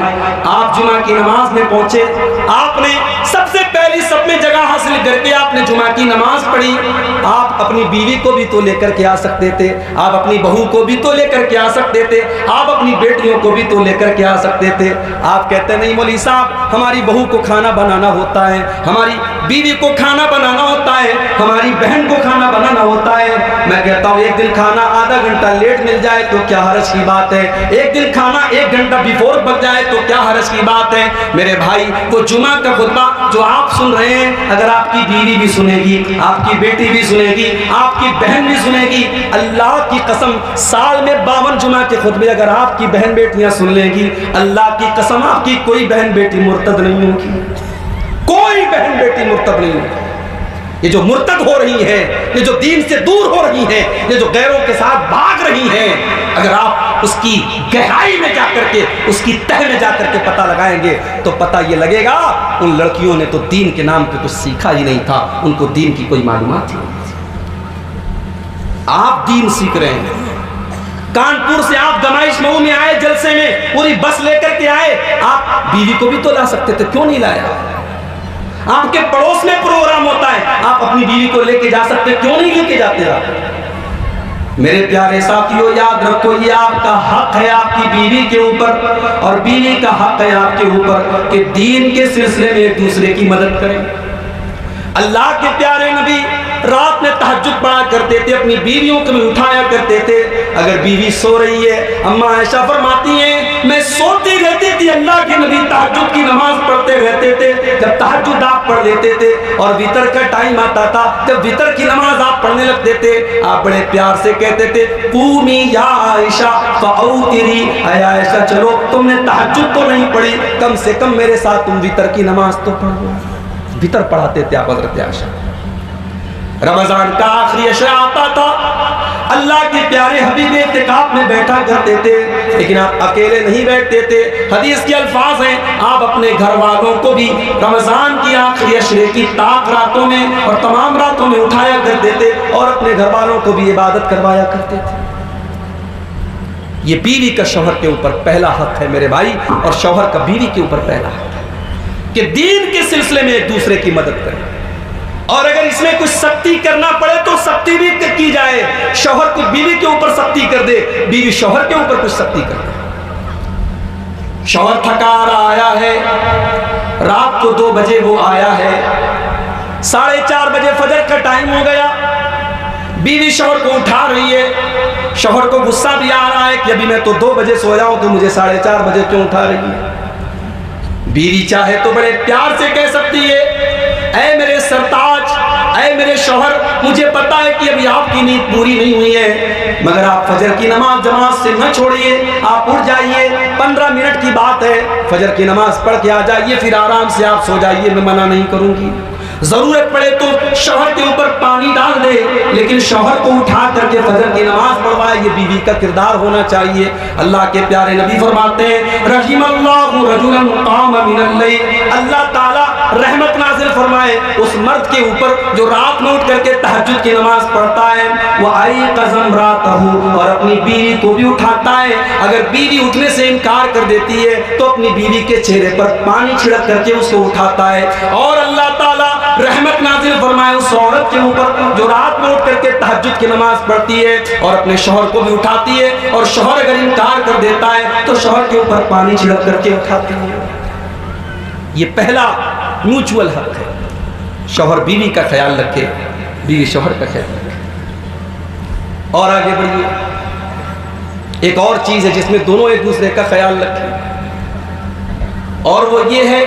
आप जुमा की नमाज में पहुंचे, आपने सबसे पहली सब में जगह हासिल करके आपने जुमा की नमाज पढ़ी। आप अपनी बीवी को भी तो लेकर के आ सकते थे, आप अपनी बहू को भी तो लेकर के आ सकते थे, आप अपनी बेटियों को भी तो लेकर के आ सकते थे। आप कहते नहीं मौलवी साहब, हमारी बहू को खाना बनाना होता है, हमारी बीवी को खाना बनाना होता है, हमारी बहन को खाना बनाना होता है। मैं कहता हूँ एक दिन खाना आधा घंटा लेट मिल जाए तो क्या हर्ज की बात है, एक दिन खाना 1 घंटा बिफोर बच जाए तो क्या हर्ज की बात है। मेरे भाई, वो जुमा का खुतबा जो आप सुन रहे हैं, अगर आपकी बीवी भी सुनेगी, आपकी बेटी भी सुनेगी, आपकी बहन भी सुनेगी, अल्लाह की कसम साल में 52 जुमा के खुतबे अगर आपकी बहन बेटियां सुन लेंगी, अल्लाह की कसम आपकी कोई बहन बेटी मुर्तद नहीं होगी, कोई बहन बेटी मुर्तद नहीं होगी। ये जो मुर्तद हो रही है, ये जो दीन से दूर हो रही है, ये जो गैरों के साथ भाग रही हैं, अगर आप उसकी गहराई में जाकर के, उसकी तह में जाकर के पता लगाएंगे तो पता ये लगेगा उन लड़कियों ने तो दीन के नाम पे कुछ सीखा ही नहीं था, उनको दीन की कोई मालूमात ही नहीं थी। आप दीन सीख रहे हैं, कानपुर से आप गमाइश मऊ में आए, जलसे में पूरी बस लेकर के आए, आप बीवी को भी तो ला सकते थे, क्यों नहीं लाया? आपके पड़ोस में प्रोग्राम होता है, आप अपनी बीवी को लेके जा सकते, क्यों नहीं लेके जाते आप? मेरे प्यारे साथियों, याद रखो ये आपका हक है आपकी बीवी के ऊपर, और बीवी का हक है आपके ऊपर कि दीन के सिलसिले में एक दूसरे की मदद करें। अल्लाह के प्यारे नबी रात में तहज्जुद पढ़ा करते थे, अपनी बीवियों को भी उठाया करते थे। अगर बीवी सो रही है, अम्मा आयशा फरमाती हैं, मैं सोती रहती थी, अल्लाह के नबी तहज्जुद की नमाज पढ़ते रहते थे। जब तहज्जुद आप पढ़ लेते थे और वितर का टाइम आता था, जब वितर की नमाज आप पढ़ने लगते थे, आप बड़े प्यार से कहते थे, कूमी या आयशा फऔतिरी, आयशा चलो तुमने तहज्जुद तो नहीं पढ़ी, कम से कम मेरे साथ तुम वितर की नमाज तो पढ़ो। वितर पढ़ाते थे आप हज़रत आयशा। रमजान का आखिरी अशरा आता था, अल्लाह के प्यारे हबीब इत्तिकाफ में बैठा करते थे, लेकिन आप अकेले नहीं बैठते थे। हदीस के अल्फाज हैं, आप अपने घर वालों को भी रमजान की आखिरी अशरे की ताक रातों में और तमाम रातों में उठाया करते थे और अपने घर वालों को भी इबादत करवाया करते थे। ये बीवी का शौहर के ऊपर पहला हक है मेरे भाई, और शौहर का बीवी के ऊपर पहला हक है। कि दीन के सिलसिले में एक दूसरे की मदद करें, और अगर इसमें कुछ सख्ती करना पड़े तो सख्ती भी की जाए। शौहर को बीवी के ऊपर सख्ती कर दे, बीवी शौहर के ऊपर कुछ सख्ती कर दे। शौहर थका रहा आया है, रात को 2 बजे वो आया है, 4:30 बजे फजर का टाइम हो गया, बीवी शौहर को उठा रही है। शौहर को गुस्सा भी आ रहा है कि अभी मैं तो 2 बजे सोया हूं, तो मुझे 4:30 बजे क्यों उठा रही है। बीवी चाहे तो बड़े प्यार से कह सकती है, ऐ मेरे सरताज, ऐ मेरे शौहर, मुझे पता है कि अभी आपकी नींद पूरी नहीं हुई है, मगर आप फजर की नमाज जमात से न छोड़िए, आप उठ जाइए, 15 मिनट की बात है, फजर की नमाज पढ़ के आ जाइए, फिर आराम से आप सो जाइए, मैं मना नहीं करूंगी। जरूरत पड़े तो शौहर के ऊपर पानी डाल दे, लेकिन शौहर को उठा करके फजर की नमाज पढ़वाए, ये बीवी का किरदार होना चाहिए। अल्लाह के प्यारे नबी फरमाते हैं, रहिमल्लाहु रजुलन क़ाम मिनल लैल, अल्लाह ताला रहमत नाज़िल फरमाए उस मर्द के ऊपर जो रात में उठ करके तहज्जुद की नमाज पढ़ता है, वो आई क़ज़म रातहु, और अपनी बीवी को भी उठाता है। अगर बीवी उठने से इनकार कर देती है तो अपनी बीवी के चेहरे पर पानी छिड़क करके उसको उठाता है। और अल्लाह ताला रहमत नाज़िल फरमाए उस औरत के ऊपर जो रात में उठ करके तहज्जुद की नमाज पढ़ती है और अपने शौहर को भी उठाती है, और शौहर अगर इनकार कर देता है तो शौहर के ऊपर पानी छिड़क करके उठाती है। ये पहला म्यूचुअल हक है, शौहर बीवी का ख्याल रखे, बीवी शौहर का ख्याल रखे। और आगे बढ़िए, एक और चीज है जिसमें दोनों एक दूसरे का ख्याल रखें, और वो ये है,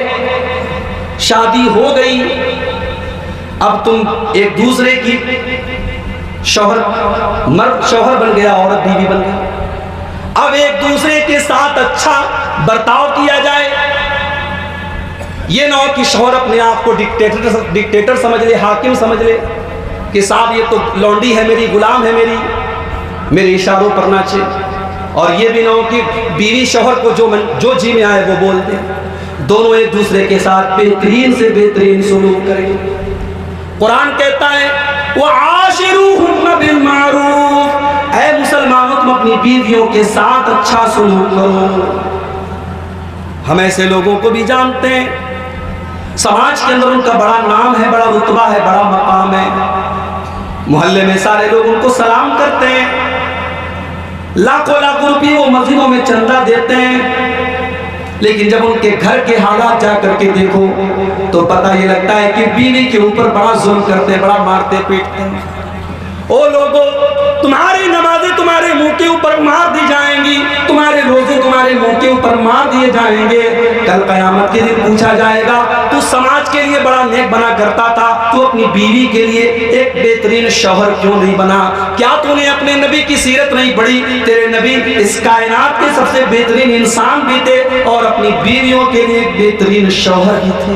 शादी हो गई, अब तुम एक दूसरे की, शौहर मर्द शौहर बन गया, औरत बीवी बन गई, अब एक दूसरे के साथ अच्छा बर्ताव किया जाए। ये ना हो कि शौहर अपने आप को डिक्टेटर समझ ले, हाकिम समझ ले कि साहब ये तो लौंडी है मेरी, गुलाम है मेरी, मेरे इशारों पर नाचे। और ये भी ना हो कि बीवी शौहर को जो जी में आए वो बोल दे। दोनों एक दूसरे के साथ बेहतरीन से बेहतरीन सुलूक करें। कुरान कहता है, वो आशिरूहुन्ना बिल मारूफ, ऐ मुसलमानों तुम अपनी बीवियों के साथ अच्छा सुलूक करो। हम ऐसे लोगों को भी जानते हैं, समाज के अंदर उनका बड़ा नाम है, बड़ा रुतबा है, बड़ा मकाम है, मोहल्ले में सारे लोग उनको सलाम करते हैं, लाखों लाखों रुपये वो मस्जिदों में चंदा देते हैं, लेकिन जब उनके घर के हालात जा करके देखो तो पता ये लगता है कि बीवी के ऊपर बड़ा जुल्म करते, बड़ा मारते पीटते हैं। ओ लोगों, तुम्हारी नमाजें तुम्हारे मुंह के ऊपर मार दी जाएंगी, तुम्हारे रोजे तुम्हारे मुंह के ऊपर मार दिए जाएंगे। कल कयामत के दिन पूछा जाएगा, तू समाज के लिए बड़ा नेक बना करता था, तू अपनी बीवी के लिए एक बेहतरीन शौहर क्यों नहीं बना? क्या तूने अपने नबी की सीरत नहीं पढ़ी? तेरे नबी इस कायनात के सबसे बेहतरीन इंसान भी थे और अपनी बीवियों के लिए एक बेहतरीन शौहर भी थे।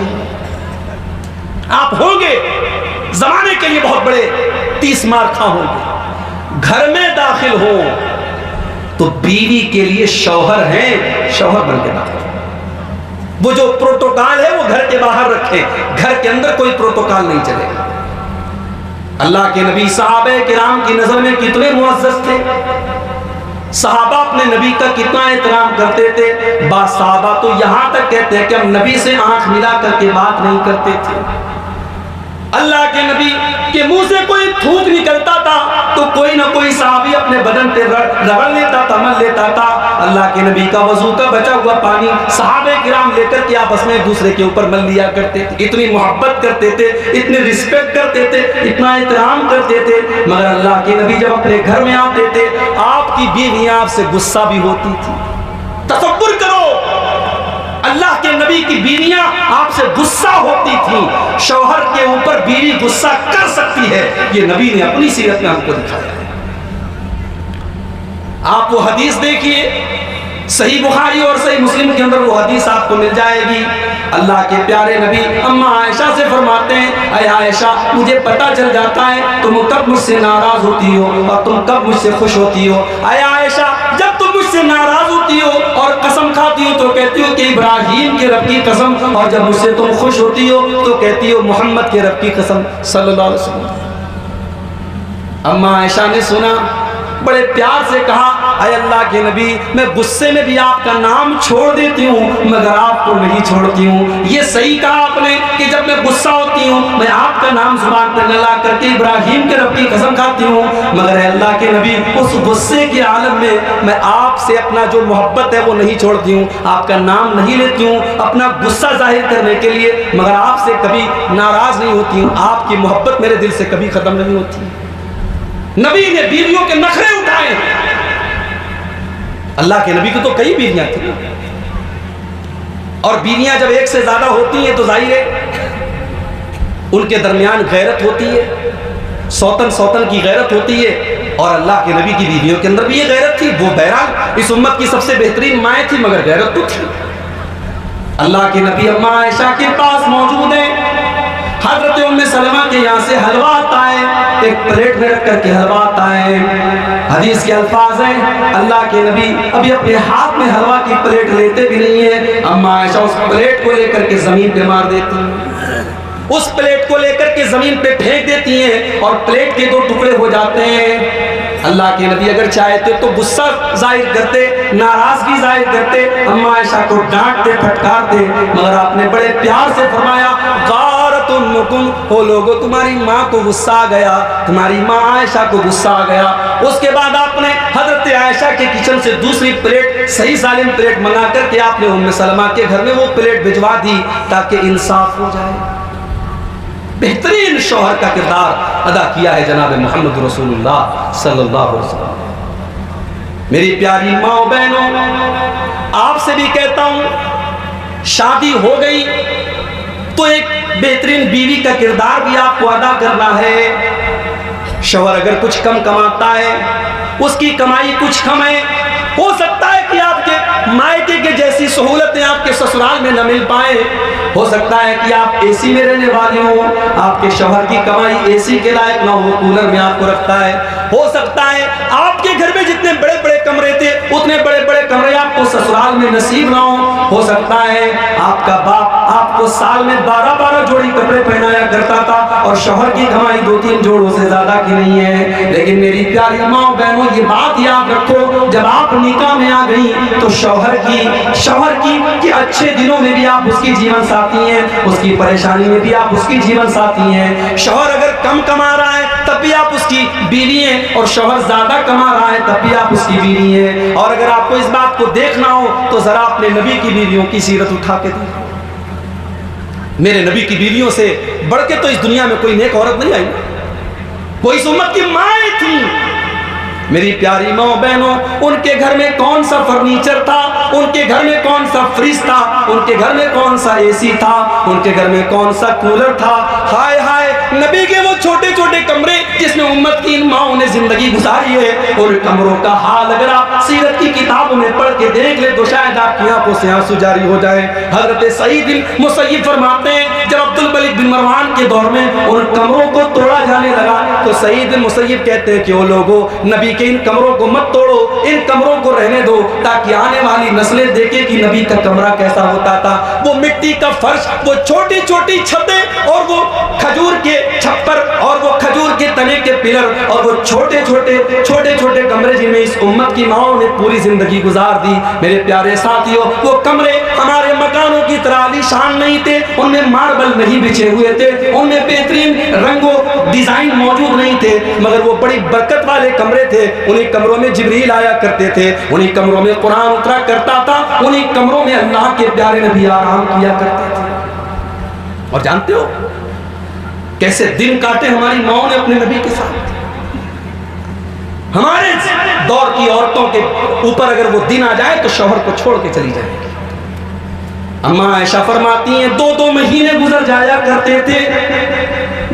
आप होंगे जमाने के लिए बहुत बड़े 30 मार्खा होंगे, घर में दाखिल हो तो बीवी के लिए शौहर हैं, शौहर बन के दाखिल। वो जो प्रोटोकॉल है वो घर के बाहर रखें, घर के अंदर कोई प्रोटोकॉल नहीं चलेगा। अल्लाह के नबी सहाबे किराम की नजर में कितने मुअज़्ज़ज़ थे, सहाबा अपने नबी का कितना एहतराम करते थे। बास सहाबा तो यहां तक कहते हैं कि हम नबी से आंख मिला करके बात नहीं करते थे। अल्लाह के नबी के मुंह से कोई थूक निकलता था तो कोई ना कोई सहाबी अपने बदन पे रगड़ लेता था, मल लेता था। अल्लाह के नबी का वजू का बचा हुआ पानी सहाबे किराम लेकर के आपस में एक दूसरे के ऊपर मल लिया करते थे। इतनी मोहब्बत करते थे, इतने रिस्पेक्ट करते थे, इतना एहतराम करते थे। मगर अल्लाह के नबी जब अपने घर में आते थे, आपकी बीवियां आपसे गुस्सा भी होती थी। तसव्वुर करो, अल्लाह के नबी की बीवियां आपसे गुस्सा होती थी। शौहर के ऊपर बीवी गुस्सा कर सकती है, ये नबी ने अपनी सीरत में हमको दिखाया है। आप वो हदीस देखिए, सही बुखारी और सही मुस्लिम के अंदर वो हदीस आपको मिल जाएगी। अल्लाह के प्यारे नबी अम्मा आयशा से फरमाते हैं, अय आयशा मुझे पता चल जाता है तुम कब मुझसे नाराज होती हो और तुम कब मुझसे खुश होती हो। अय आयशा, जब तुम मुझसे नाराज होती हो और कसम खाती हो तो कहती हो कि इब्राहिम के रब की कसम, और जब मुझसे तुम खुश होती हो तो कहती हो मोहम्मद के रब की कसम सल्लल्लाहु अलैहि वसल्लम। अम्मा आयशा ने सुना बड़े प्यार से कहा, अय अल्लाह के नबी, मैं गुस्से में भी आपका नाम छोड़ देती हूँ मगर आपको नहीं छोड़ती हूँ। ये सही कहा आपने कि जब मैं गुस्सा होती हूँ मैं आपका नाम जुबान पर न ला करके इब्राहिम के रब की कसम खाती हूँ, मगर अल्लाह के नबी उस गुस्से के आलम में मैं आपसे अपना जो मोहब्बत है वो नहीं छोड़ती हूँ, आपका नाम नहीं लेती हूँ अपना गुस्सा जाहिर करने के लिए, मगर आपसे कभी नाराज नहीं होती हूँ, आपकी मोहब्बत मेरे दिल से कभी खत्म नहीं होती। नबी ने बीवियों के नखरे उठाए। अल्लाह के नबी को तो कई बीवियां थी, और बीवियां जब एक से ज्यादा होती हैं तो जाहिर है उनके दरमियान गैरत होती है, सौतन सौतन की गैरत होती है, और अल्लाह के नबी की बीवियों के अंदर भी ये गैरत थी। वो बहरहाल इस उम्मत की सबसे बेहतरीन माएँ थी, मगर गैरत तो थी। अल्लाह के नबी अम्मा आयशा के पास मौजूद है, हजरत उम्मे सलमा के यहाँ से हलवा आता है, एक प्लेट में रख करके हलवा आता है। हदीस के अल्फाज हैं, अल्लाह के नबी अभी अपने हाथ में हलवा की प्लेट लेते भी नहीं है, अम्मा आयशा उस प्लेट को लेकर के जमीन पे मार देती हैं, उस प्लेट को लेकर के जमीन पे फेंक देती हैं और प्लेट के 2 टुकड़े हो जाते हैं। अल्लाह के नबी अगर चाहते तो गुस्सा जाहिर करते, नाराजगी जाहिर करते, अम्मा आयशा को डांटते फटकारते, मगर आपने बड़े प्यार से फरमाया, हो लोगो तुम्हारी माँ को गुस्सा आ गया, तुम्हारी माँ आयशा को गुस्सा आ गया। उसके बाद आपने हजरत आयशा के किचन से दूसरी प्लेट, सही सालिम प्लेट मंगा करके आपने उम्मे सलमा के घर में वो प्लेट भिजवा दी ताकि इंसाफ हो जाए। बेहतरीन शौहर का किरदार अदा किया है जनाब मोहम्मद रसूलुल्लाह सल्लल्लाहु अलैहि वसल्लम। मेरी प्यारी माँ बहनों, आपसे भी कहता हूँ, शादी हो गई तो एक बेहतरीन बीवी का किरदार भी आपको अदा करना है। शौहर अगर कुछ कम कमाता है, उसकी कमाई कुछ कम है, हो सकता है कि आपके मायके के जैसी सहूलतें आपके ससुराल में न मिल पाए, हो सकता है कि आप एसी में रहने वाले हो, आपके शौहर की कमाई एसी के लायक ना हो, कूलर में आपको रखता है, हो सकता है आपके घर में जितने बड़े बड़े कमरे थे उतने बड़े बड़े कमरे आपको ससुराल में नसीब ना हो सकता है आपका बाप आपको साल में 12-12 जोड़ी कपड़े पहनाया करता था और शौहर की कमाई 2-3 जोड़ों से ज्यादा की नहीं है। लेकिन मेरी प्यारी माँ बहनों, ये बात याद रखो, जब आप निकाह में आ गई तो शौहर की कि अच्छे दिनों में भी आप उसकी जीवन साथी हैं, उसकी परेशानी में भी आप उसकी जीवन साथी हैं। शौहर अगर कम कमा रहा है तब भी आप उसकी बीवी हैं, और शौहर ज्यादा कमा रहा है तब भी आप उसकी बीवी हैं। और अगर आपको इस बात को देखना हो तो जरा अपने नबी की बीवियों की सीरत उठा के देखो। मेरे नबी की बीवियों से बढ़ के तो इस दुनिया में कोई नेक औरत नहीं आई, वो इस उम्मत की माएँ थी। मेरी प्यारी माँ बहनों, उनके घर में कौन सा फर्नीचर था, उनके घर में कौन सा फ्रिज था, उनके घर में कौन सा एसी था, उनके घर में कौन सा कूलर था। हाय हाय, नबी के वो छोटे छोटे कमरे जिसमें उम्मत की इन माओं ने जिंदगी गुजारी है, उन कमरों का हाल अगर आप सीरत की किताबों में पढ़ के देख ले तो शायद आपकी आंखों से आंसू जारी हो जाए। हजरत सईद बिन मुसय्यब फरमाते हैं, जब अब्दुल मलिक बिन मरवान के दौर में उन कमरों को तोड़ा जाने लगा तो सईद बिन मुसय्यब कहते हैं कि ओ लोगों, नबी के इन कमरों को मत तोड़ो, इन कमरों को रहने दो ताकि आने वाली नस्लें देखें कि नबी का कमरा कैसा होता था। वो मिट्टी का फर्श, वो छोटी छोटी छतें, और वो खजूर के छप्पर, और वो खजूर के तने के पिलर, और वो छोटे छोटे कमरे जिनमें इस उम्मत की माओं ने पूरी जिंदगी गुजार दी। मेरे प्यारे साथियों, वो कमरे हमारे मकानों की तरह आलीशान नहीं थे, उनमें मार्बल नहीं बिछे हुए थे, उनमें बेहतरीन रंगों डिजाइन मौजूद नहीं थे, मगर वो बड़ी बरकत वाले कमरे थे। उन्हीं कमरों में जिब्रील आया करते थे, उन्हीं कमरों में कुरान उतरा करता था, उन्हीं कमरों में अल्लाह के प्यारे नबी आराम किया करते थे। और जानते हो कैसे दिन काटे हमारी माओ ने अपने नबी के साथ। हमारे दौर की औरतों के ऊपर अगर वो दिन आ जाए तो शौहर को छोड़ के चली जाएगी। अम्मा आयशा फरमाती हैं, 2-2 महीने गुजर जाया करते थे,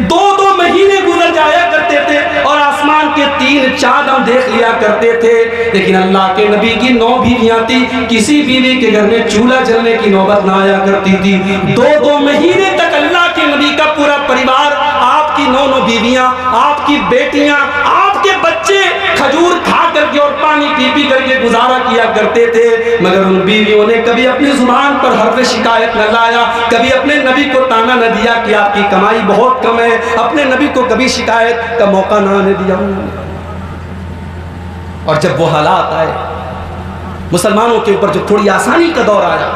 2-2 महीने गुजर जाया करते थे, और आसमान के 3 चांद हम देख लिया करते थे। लेकिन अल्लाह के नबी की 9 बीवियां थी, किसी बीवी के घर में चूल्हा जलने की नौबत ना आया करती थी। 2-2 महीने तक अल्लाह के नबी का पूरा परिवार, आपकी 9 बीवियां, आपकी बेटियां, आपके बच्चे खजूर खा करके और पानी पी करके गुजारा किया करते थे। मगर उन बीवियों ने कभी अपनी जुबान पर हर्फ शिकायत न लाया, कभी अपने नबी को ताना न दिया कि आपकी कमाई बहुत कम है, अपने नबी को कभी शिकायत का मौका ना दिया। और जब वो हालात आए मुसलमानों के ऊपर, जब थोड़ी आसानी का दौर आया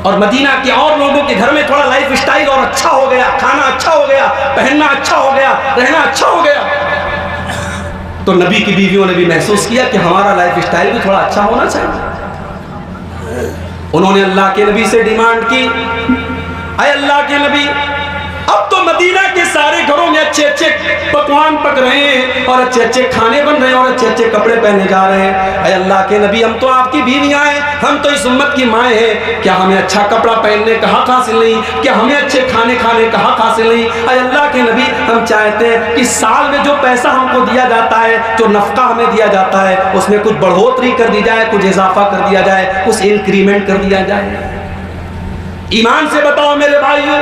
और मदीना के और लोगों के घर में थोड़ा लाइफ स्टाइल और अच्छा हो गया, खाना अच्छा हो गया, पहनना अच्छा हो गया, रहना अच्छा हो गया, तो नबी की बीवियों ने भी महसूस किया कि हमारा लाइफ स्टाइल भी थोड़ा अच्छा होना चाहिए। उन्होंने अल्लाह के नबी से डिमांड की, अरे अल्लाह के नबी, अब तो मदीना के सारे घरों में अच्छे अच्छे पकवान पक रहे हैं और अच्छे अच्छे खाने बन रहे हैं और अच्छे अच्छे कपड़े पहने जा रहे हैं। अरे अल्लाह के नबी, हम तो आपकी बीवियां हैं, हम तो इस उम्मत की माएँ हैं, क्या हमें अच्छा कपड़ा पहनने का हक हासिल नहीं? क्या हमें अच्छे खाने खाने का हक हासिल नहीं? अरे अल्लाह के नबी, हम चाहते हैं कि साल में जो पैसा हमको दिया जाता है, जो नफका हमें दिया जाता है, उसमें कुछ बढ़ोतरी कर दी जाए, कुछ इजाफा कर दिया जाए, कुछ इंक्रीमेंट कर दिया जाए। ईमान से बताओ मेरे भाइयों,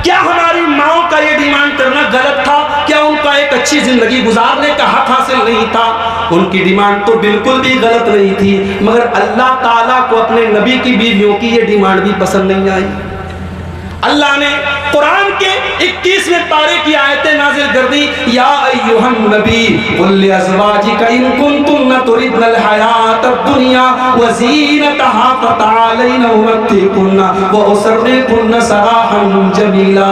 क्या हमारी माओ का ये डिमांड करना गलत था? क्या उनका एक अच्छी जिंदगी गुजारने का हक हासिल नहीं था? उनकी डिमांड तो बिल्कुल भी गलत नहीं थी, मगर अल्लाह ताला को अपने नबी की बीवियों की ये डिमांड भी पसंद नहीं आई। अल्लाह ने कुरान के 21वें पारे की आयतें नाजिल कर दी, या अय्युहन नबी कुल लिअज़वाजिका इन कुंतुन्ना तुरिदनल हयातद दुनिया व ज़ीनतहा फ़तअलैना उमत्तिकुन्ना व उसर्रिकुन्ना सराहन जमीला।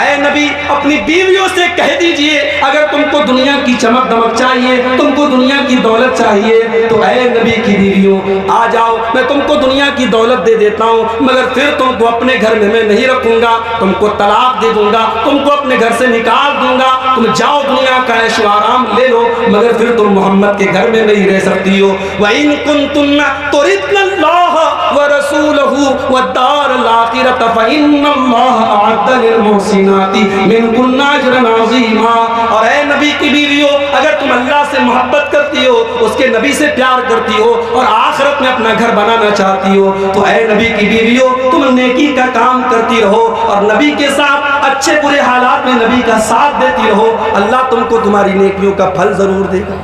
ऐ नबी, अपनी बीवियों से कह दीजिए, अगर तुमको दुनिया की चमक दमक चाहिए, तुमको दुनिया की दौलत चाहिए, तो ऐ नबी की बीवियों, आ जाओ, मैं तुमको दुनिया की दौलत दे देता हूँ, मगर फिर तुमको अपने घर में मैं नहीं रखूंगा, तुमको तलाक दे दूंगा, तुमको अपने घर से निकाल दूंगा, तुम जाओ दुनिया का ऐशो आराम ले लो, मगर फिर तुम मोहम्मद के घर में नहीं रह सकती हो। व इन कुंतुन्ना तुरिदनल्लाह व रसूलहु व दारल आखिरत फ़इन्नल्लाह अअद्द लिल मुहसिनाति मिनकुन्ना अजरन अज़ीमा। और ऐ नबी की बीवियों, अगर तुम अल्लाह से मोहब्बत करती हो, उसके नबी से प्यार करती हो और आखिरत में अपना घर बनाना चाहती हो, तो ऐ नबी की बीवियों, तुम नेकी का काम करती रहो और नबी के साथ अच्छे बुरे हालात में नबी का साथ देती रहो, अल्लाह तुमको तुम्हारी नेकियों का फल जरूर देगा।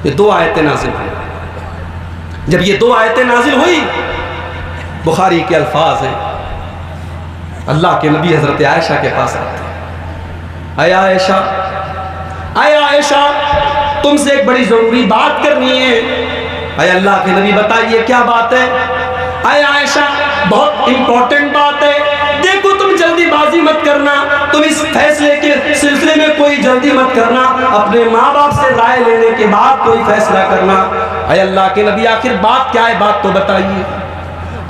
ये दो आयतें नाजिल हुई। जब ये दो आयतें नाजिल हुई, बुखारी के अल्फाज हैं, अल्लाह के नबी हजरत आयशा के पास आते हैं, आया आयशा, आया आयशा, तुमसे एक बड़ी जरूरी बात करनी है। आया अल्लाह के नबी, बताइए क्या बात है? आया आयशा, बहुत इंपॉर्टेंट बात है, देखो तुम जल्दीबाजी मत करना, तुम इस फैसले के सिलसिले में कोई जल्दी मत करना, अपने माँ बाप से राय लेने के बाद कोई फैसला करना। अरे अल्लाह के नबी, आखिर बात क्या है, बात तो बताइए।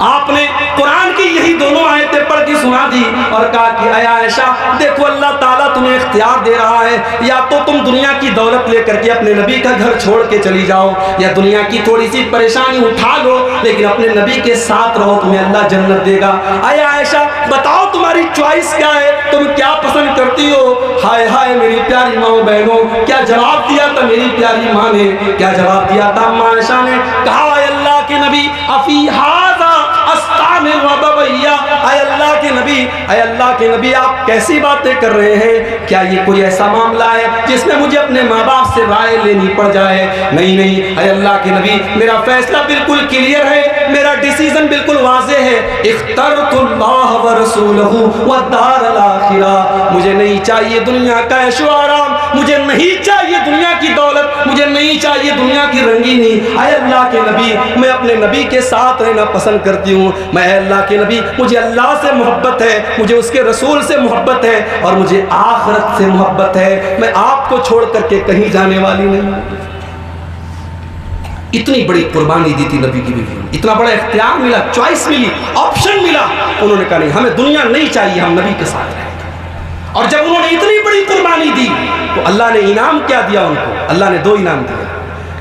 आपने कुरान की यही दोनों आयतें पढ़ के सुना दी और कहा कि अया आयशा, देखो अल्लाह ताला तुम्हें इख्तियार दे रहा है, या तो तुम दुनिया की दौलत लेकर के अपने नबी का घर छोड़ के चली जाओ, या दुनिया की थोड़ी सी परेशानी उठा लो, लेकिन अपने नबी के साथ रहो, तुम्हें अल्लाह जन्नत देगा। अया आयशा, बताओ तुम्हारी चॉइस क्या है, तुम क्या पसंद करती हो? हाय हाय मेरी प्यारी माओ बहनों, क्या जवाब दिया था मेरी प्यारी माँ ने, क्या जवाब दिया था अम्मा आयशा ने? कहा अल्लाह के नबी, अफी हाज़ा अस्तामिर व बवैया, अय अल्लाह के नबी, अय अल्लाह के नबी, आप कैसी बातें कर रहे हैं? क्या ये कोई ऐसा मामला है जिसमें मुझे अपने माँ बाप से राय लेनी पड़ जाए? नहीं नहीं, अय अल्लाह के नबी, मेरा फैसला बिल्कुल क्लियर है, मेरा डिसीजन बिल्कुल वाज़ेह है। इख्तरतुल्लाह व रसूलहु व दारल आखिरा, मुझे नहीं चाहिए दुनिया का ऐशो आराम, मुझे नहीं चाहिए दुनिया की दौलत, मुझे नहीं चाहिए दुनिया की रंगीनी। अय अल्लाह के नबी, मैं अपने नबी के साथ रहना पसंद करती हूँ। मैं अल्लाह के नबी, मुझे अल्लाह से मोहब्बत है, मुझे उसके रसूल से मोहब्बत है और मुझे आखिरत से मोहब्बत है, मैं आपको छोड़ करके कहीं जाने वाली नहीं। इतनी बड़ी कुर्बानी दी थी नबी की बीवी, इतना बड़ा इख्तियार मिला, चॉइस मिली, ऑप्शन मिला। उन्होंने कहा नहीं, हमें दुनिया नहीं चाहिए, हम नबी के साथ रहेंगे। और जब उन्होंने इतनी बड़ी कुर्बानी दी तो अल्लाह ने इनाम क्या दिया उनको? अल्लाह ने दो इनाम दिए।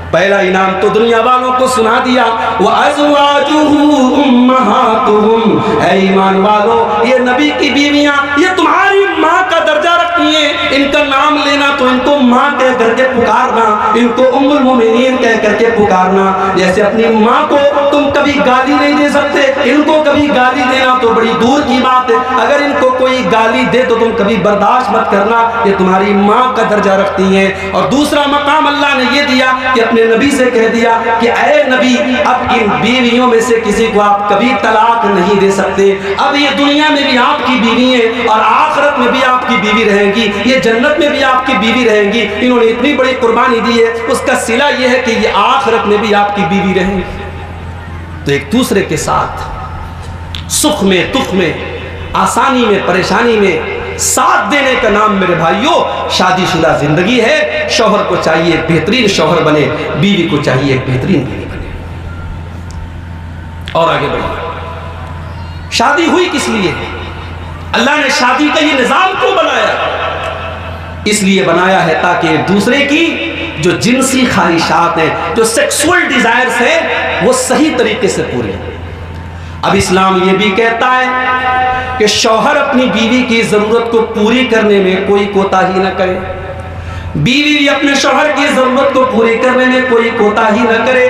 पहला इनाम तो दुनिया वालों को सुना दिया, व अज़वाजुहु उम्महातुहुम, ऐ ईमान वालों, ये नबी की बीवियां, ये तुम्हारी माँ का दर्जा रखती हैं, इनका नाम लेना तो इनको माँ कह करके पुकारना, इनको उम्मुल मोमिनीन कह करके पुकारना। जैसे अपनी माँ को तुम कभी गाली नहीं दे सकते, इनको कभी गाली देना तो बड़ी दूर की बात है, अगर इनको कोई गाली दे तो तुम कभी बर्दाश्त मत करना, ये तुम्हारी माँ का दर्जा रखती हैं। और दूसरा मकाम अल्लाह ने ये दिया कि अपने नबी से कह दिया कि ऐ नबी, अब आपकी बीवियों में से किसी को आप कभी तलाक नहीं दे सकते। अब ये दुनिया में भी आपकी बीवी है और आखिरत में भी आपकी बीवी रहेंगी, ये जन्नत में भी आपकी बीवी रहेंगी। इन्होंने इतनी बड़ी कुर्बानी दी है, उसका सिला ये है कि ये आखिरत में भी आपकी बीवी रहेंगी। तो एक दूसरे के साथ सुख में, दुख में, आसानी में, परेशानी में साथ देने का नाम मेरे भाइयों शादीशुदा जिंदगी है। शौहर को चाहिए एक बेहतरीन शौहर बने, बीवी को चाहिए एक बेहतरीन बीवी बने। और आगे बढ़िए, शादी हुई किस लिए? अल्लाह ने शादी का ये निजाम क्यों बनाया? इसलिए बनाया है ताकि एक दूसरे की जो जिनसी ख्वाहिशात हैं, जो सेक्सुअल डिजायर्स हैं, वो सही तरीके से पूरी हो। अब इस्लाम ये भी कहता है कि शौहर अपनी बीवी की जरूरत को पूरी करने में कोई कोताही न करे, बीवी भी अपने शौहर की जरूरत को पूरी करने में कोई कोताही न करे।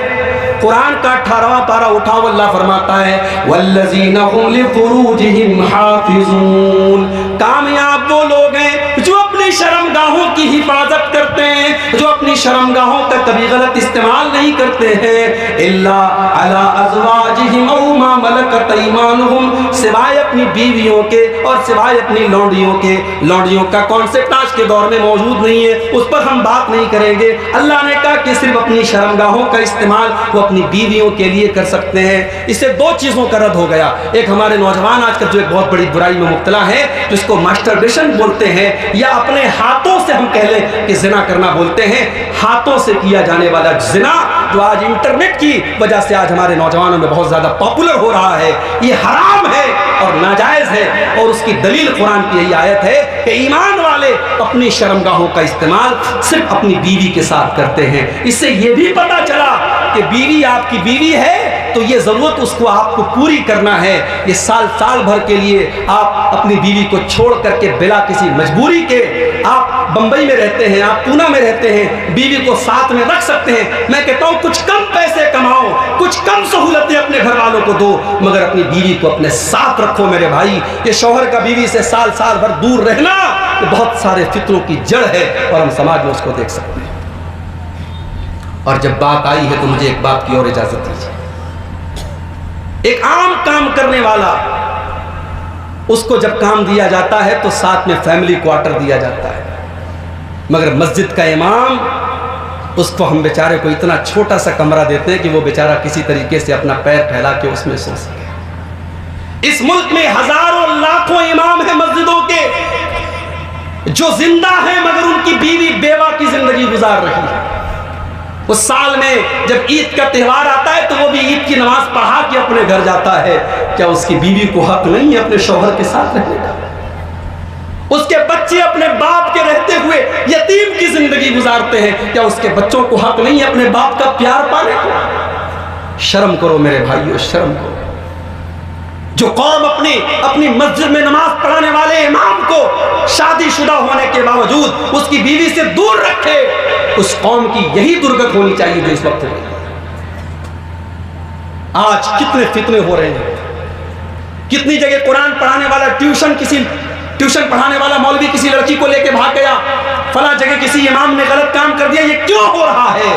कुरान का 18वां पारा उठाओ, अल्लाह फरमाता है वल्लज़ीना हुम लिफुरूजिहिम हाफिज़ून। कामयाब वो लोग हैं जो अपनी शर्मगाहों की हिफाजत करते हैं, जो अपनी शर्मगाहों का कभी गलत इस्तेमाल नहीं करते हैं। इल्ला अला अज़वाजिहिम औ मा मलकत ऐमानुहुम, सिवाय अपनी बीवियों के और सिवाय अपनी लौंडियों के। लौंडियों का कॉन्सेप्ट आज के दौर में मौजूद नहीं है, उस पर हम बात नहीं करेंगे। अल्लाह ने कहा कि सिर्फ अपनी शर्मगाहों का इस्तेमाल वो अपनी बीवियों के लिए कर सकते हैं। इससे दो चीजों का रद्द हो गया। एक, हमारे नौजवान आजकल जो एक बहुत बड़ी बुराई में मुब्तला है, जिसको मास्टरबेशन बोलते हैं, या अपने हाथों से हम कह लें कि जिना करना बोलते हैं, हाथों से किया जाने वाला जिना, जो आज इंटरनेट की वजह से आज हमारे नौजवानों में बहुत ज्यादा पॉपुलर हो रहा है, ये हराम है और नाजायज है। और उसकी दलील कुरान की यही आयत है कि ईमान वाले अपनी शर्मगाहों का इस्तेमाल सिर्फ अपनी बीवी के साथ करते हैं। इससे यह भी पता चला कि बीवी आपकी बीवी है तो ये जरूरत उसको आपको पूरी करना है। ये साल साल भर के लिए आप अपनी बीवी को छोड़ करके बिला किसी मजबूरी के, आप बंबई में रहते हैं, आप पूना में रहते हैं, बीवी को साथ में रख सकते हैं। मैं कहता हूं कुछ कम पैसे कमाओ, कुछ कम सहूलतें अपने घर वालों को दो, मगर अपनी बीवी को अपने साथ रखो मेरे भाई। ये शौहर का बीवी से साल साल भर दूर रहना, ये बहुत सारे फितरों की जड़ है और हम समाज में उसको देख सकते हैं। और जब बात आई है तो मुझे एक बात की और इजाजत दीजिए। एक आम काम करने वाला, उसको जब काम दिया जाता है तो साथ में फैमिली क्वार्टर दिया जाता है, मगर मस्जिद का इमाम, उसको हम बेचारे को इतना छोटा सा कमरा देते हैं कि वो बेचारा किसी तरीके से अपना पैर फैला के उसमें सो सके। इस मुल्क में हजारों लाखों इमाम हैं मस्जिदों के, जो जिंदा हैं मगर उनकी बीवी बेवा की जिंदगी गुजार रही है। उस साल में जब ईद का त्यौहार आता है तो वो भी ईद की नमाज पढ़ा के अपने घर जाता है। क्या उसकी बीवी को हक नहीं है अपने शौहर के साथ रहने का? उसके बच्चे अपने बाप के रहते हुए यतीम की जिंदगी गुजारते हैं, क्या उसके बच्चों को हक नहीं है अपने बाप का प्यार पाने को? शर्म करो मेरे भाइयों, शर्म करो। जो कौम अपनी मस्जिद में नमाज पढ़ाने वाले इमाम को शादीशुदा होने के बावजूद उसकी बीवी से दूर रखे, उस कौम की यही दुर्गत होनी चाहिए जो इस वक्त हो रही है। आज कितने फितने हो रहे हैं, कितनी जगह कुरान पढ़ाने वाला ट्यूशन पढ़ाने वाला मौलवी किसी लड़की को लेके भाग गया, फला जगह किसी इमाम ने गलत काम कर दिया। ये क्यों हो रहा है?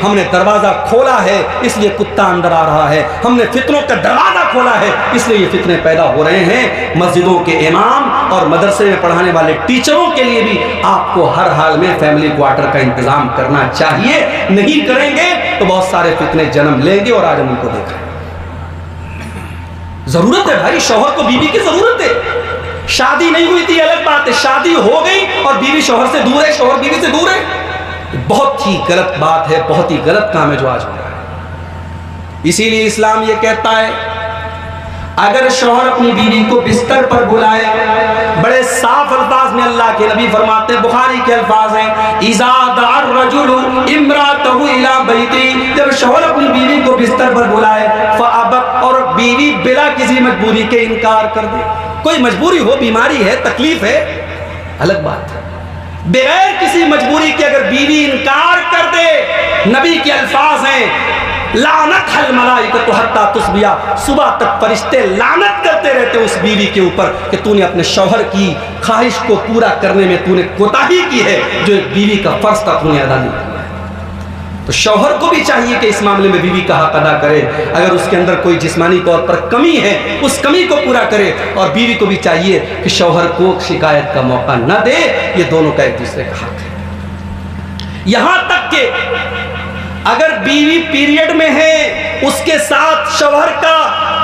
हमने दरवाजा खोला है इसलिए कुत्ता अंदर आ रहा है, हमने फितनों का दरवाजा खोला है इसलिए ये फितने पैदा हो रहे हैं। मस्जिदों के इमाम और मदरसे में पढ़ाने वाले टीचरों के लिए भी आपको हर हाल में फैमिली क्वार्टर का इंतजाम करना चाहिए। नहीं करेंगे तो बहुत सारे फितने जन्म लेंगे और आज हम उनको देख रहे हैं। जरूरत है भाई, शौहर को बीवी की जरूरत है। शादी नहीं हुई थी अलग बात है, शादी हो गई और बीवी शौहर से दूर है, शौहर बीवी से दूर है। बहुत ही गलत बात है, बहुत ही गलत काम है जो आज हो रहा है। इसीलिए इस्लाम ये कहता है अगर शौहर अपनी बीवी को बिस्तर पर बुलाए, बड़े साफ अल्फाज में अल्लाह के नबी फरमाते हैं, बुखारी के अल्फाज हैं, इज़ा दार रजुलु इम्रातहु इला बैती, जब शौहर अपनी बीवी को बिस्तर पर बुलाए, फअबत, और बीवी बिला किसी मजबूरी के इनकार कर दे। कोई मजबूरी हो, बीमारी है, तकलीफ है, अलग बात है। बगैर किसी मजबूरी के अगर बीवी इनकार कर दे, नबी के अल्फाज हैं, लानत हल मलाइकतु हत्ता तुस्बिया, सुबह तक फरिश्ते लानत करते रहते उस बीवी के ऊपर कि तूने अपने शौहर की ख्वाहिश को पूरा करने में तूने कोताही की है, जो एक बीवी का फर्ज था तूने अदा नहीं किया। तो शौहर को भी चाहिए कि इस मामले में बीवी का हक अदा करे। अगर उसके अंदर कोई जिस्मानी तौर पर कमी है उस कमी को पूरा करे, और बीवी को भी चाहिए कि शौहर को शिकायत का मौका न दे। ये दोनों का एक दूसरे का हक है। यहां तक कि अगर बीवी पीरियड में है उसके साथ शौहर का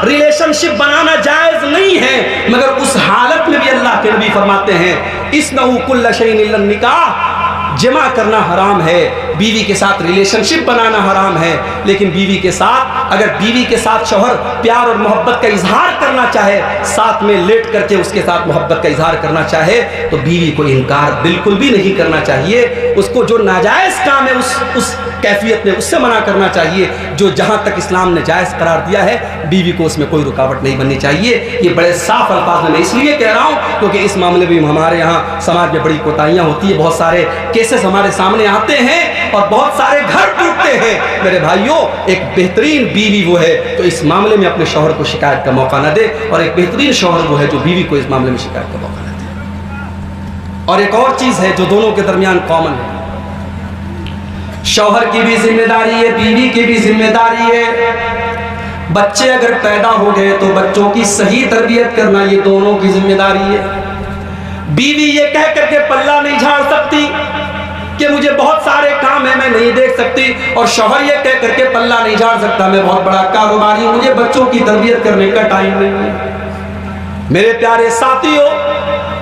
रिलेशनशिप बनाना जायज नहीं है, मगर उस हालत में भी अल्लाह के नबी फरमाते हैं इस्नहु कुल्ल शैइन इल्ला निकाह, जमा करना हराम है, बीवी के साथ रिलेशनशिप बनाना हराम है। लेकिन बीवी के साथ, अगर बीवी के साथ शौहर प्यार और मोहब्बत का इजहार करना चाहे, साथ में लेट करके उसके साथ मोहब्बत का इजहार करना चाहे, तो बीवी को इनकार बिल्कुल भी नहीं करना चाहिए। उसको जो नाजायज़ काम है उस कैफियत में उससे मना करना चाहिए। जो जहाँ तक इस्लाम ने जायज़ करार दिया है, बीवी को उसमें कोई रुकावट नहीं बननी चाहिए। ये बड़े साफ अल्फाज में मैं इसलिए कह रहा हूँ क्योंकि इस मामले में हमारे यहाँ समाज में बड़ी कोताहियाँ होती है। बहुत सारे केसेस हमारे सामने आते हैं और बहुत सारे घर टूटते हैं। मेरे भाइयों, एक बेहतरीन बीवी वो है तो इस मामले में अपने शौहर को शिकायत का मौका न दे, और एक बेहतरीन शौहर वो है जो बीवी को इस मामले में शिकायत का मौका न दे। और एक और चीज़ है जो दोनों के दरमियान कॉमन है, शौहर की भी जिम्मेदारी है, बीवी की भी जिम्मेदारी है। बच्चे अगर पैदा हो गए तो बच्चों की सही तरबियत करना ये दोनों की जिम्मेदारी है। बीवी ये कह करके पल्ला नहीं झाड़ सकती कि मुझे बहुत सारे काम है मैं नहीं देख सकती, और शौहर ये कह करके पल्ला नहीं झाड़ सकता मैं बहुत बड़ा कारोबारी हूं, मुझे बच्चों की तरबियत करने का टाइम नहीं है। मेरे प्यारे साथियों,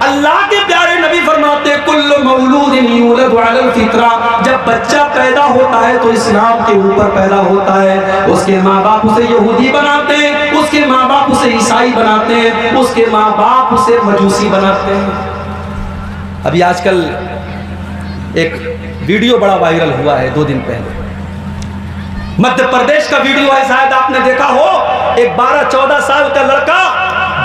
अल्लाह के प्यारे नबी फरमाते कुल्लु मौलूदिन यूलदु अलल फित्रा, जब बच्चा पैदा होता है तो इस्लाम के ऊपर पैदा होता है। उसके माँ बाप उसे यहूदी बनाते हैं, उसके माँ बाप उसे ईसाई बनाते हैं, उसके माँ बाप उसे मजूसी बनाते हैं। अभी आजकल एक वीडियो बड़ा वायरल हुआ है 2 दिन पहले, मध्य प्रदेश का वीडियो है, शायद आपने देखा हो। एक 12-14 साल का लड़का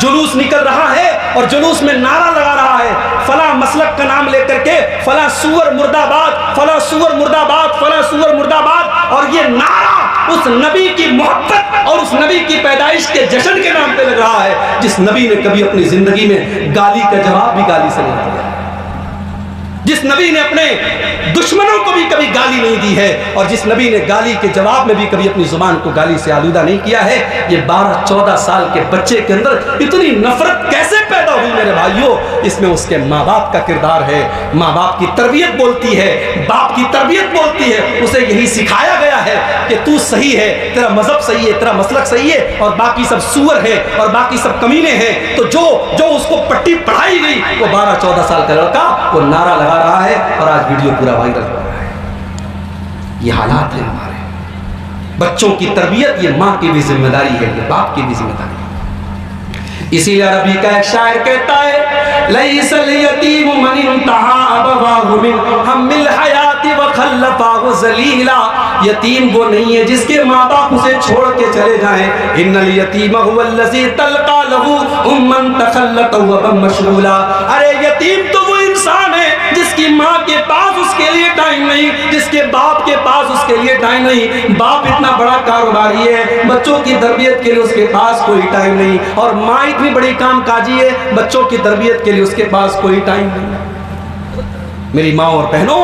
जुलूस निकल रहा है और जुलूस में नारा लगा रहा है, फला मसलक का नाम लेकर के, फला सूअर मुर्दाबाद, फला सूअर मुर्दाबाद, फला सूअर मुर्दाबाद। और ये नारा उस नबी की मोहब्बत और उस नबी की पैदाइश के जश्न के नाम पे लग रहा है, जिस नबी ने कभी अपनी जिंदगी में गाली का जवाब भी गाली से नहीं दिया, जिस नबी ने अपने दुश्मनों को भी कभी गाली नहीं दी है, और जिस नबी ने गाली के जवाब में भी कभी अपनी जुबान को गाली से आलूदा नहीं किया है। ये 12-14 साल के बच्चे के अंदर इतनी नफरत कैसे पैदा हुई मेरे भाइयों? इसमें उसके माँ बाप का किरदार है। माँ बाप की तरबियत बोलती है, बाप की तरबियत बोलती है। उसे यही सिखाया गया है कि तू सही है, तेरा मजहब सही है, तेरा मसलक सही है, और बाकी सब सूअर है और बाकी सब कमीने हैं। तो जो उसको पट्टी पढ़ाई गई, वो 12-14 साल का लड़का वो नारा लगा रहा है, और आज वीडियो पूरा वायरल हो रहा है। ये हालात है हमारे बच्चों की तरबियत, ये माँ की भी जिम्मेदारी है, ये बाप की भी जिम्मेदारी है। इसीलिए अरबी का एक शायर कहता है, लैसल यतीम मन इंतहा अबवाहु मिन हम्मिल हयाती व खल्लफाहु ज़लीला। यतीम वो नहीं है जिसके माँ बाप उसे छोड़ के चले जाएं। इन्नल यतीम हुवल्लज़ी तल्का लहू उम्मन तखल्लत व बम मशगूला। अरे यतीम तो वो इंसान है जिसकी माँ के पास उसके लिए टाइम नहीं, जिसके बाप के पास उसके लिए टाइम नहीं। बाप इतना बड़ा कारोबारी है, बच्चों की तरबियत के लिए उसके पास कोई टाइम नहीं, और माँ इतनी बड़ी कामकाजी है, बच्चों की तरबियत के लिए उसके पास कोई टाइम नहीं। मेरी माँ और बहनों,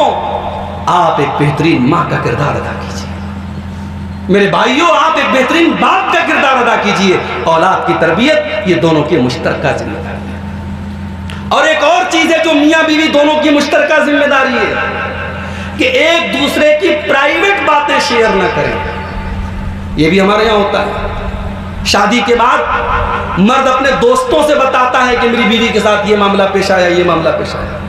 आप एक बेहतरीन माँ का किरदार अदा कीजिए। मेरे भाइयों, आप एक बेहतरीन बाप का किरदार अदा कीजिए। औलाद की तरबियत ये दोनों की मुश्तरका जिम्मेदारी है। और एक और चीज है जो मियाँ बीवी दोनों की मुश्तरका जिम्मेदारी है कि एक दूसरे की प्राइवेट बातें शेयर ना करें। ये भी हमारे यहाँ होता है। शादी के बाद मर्द अपने दोस्तों से बताता है कि मेरी बीवी के साथ ये मामला पेश आया, ये मामला पेश आया।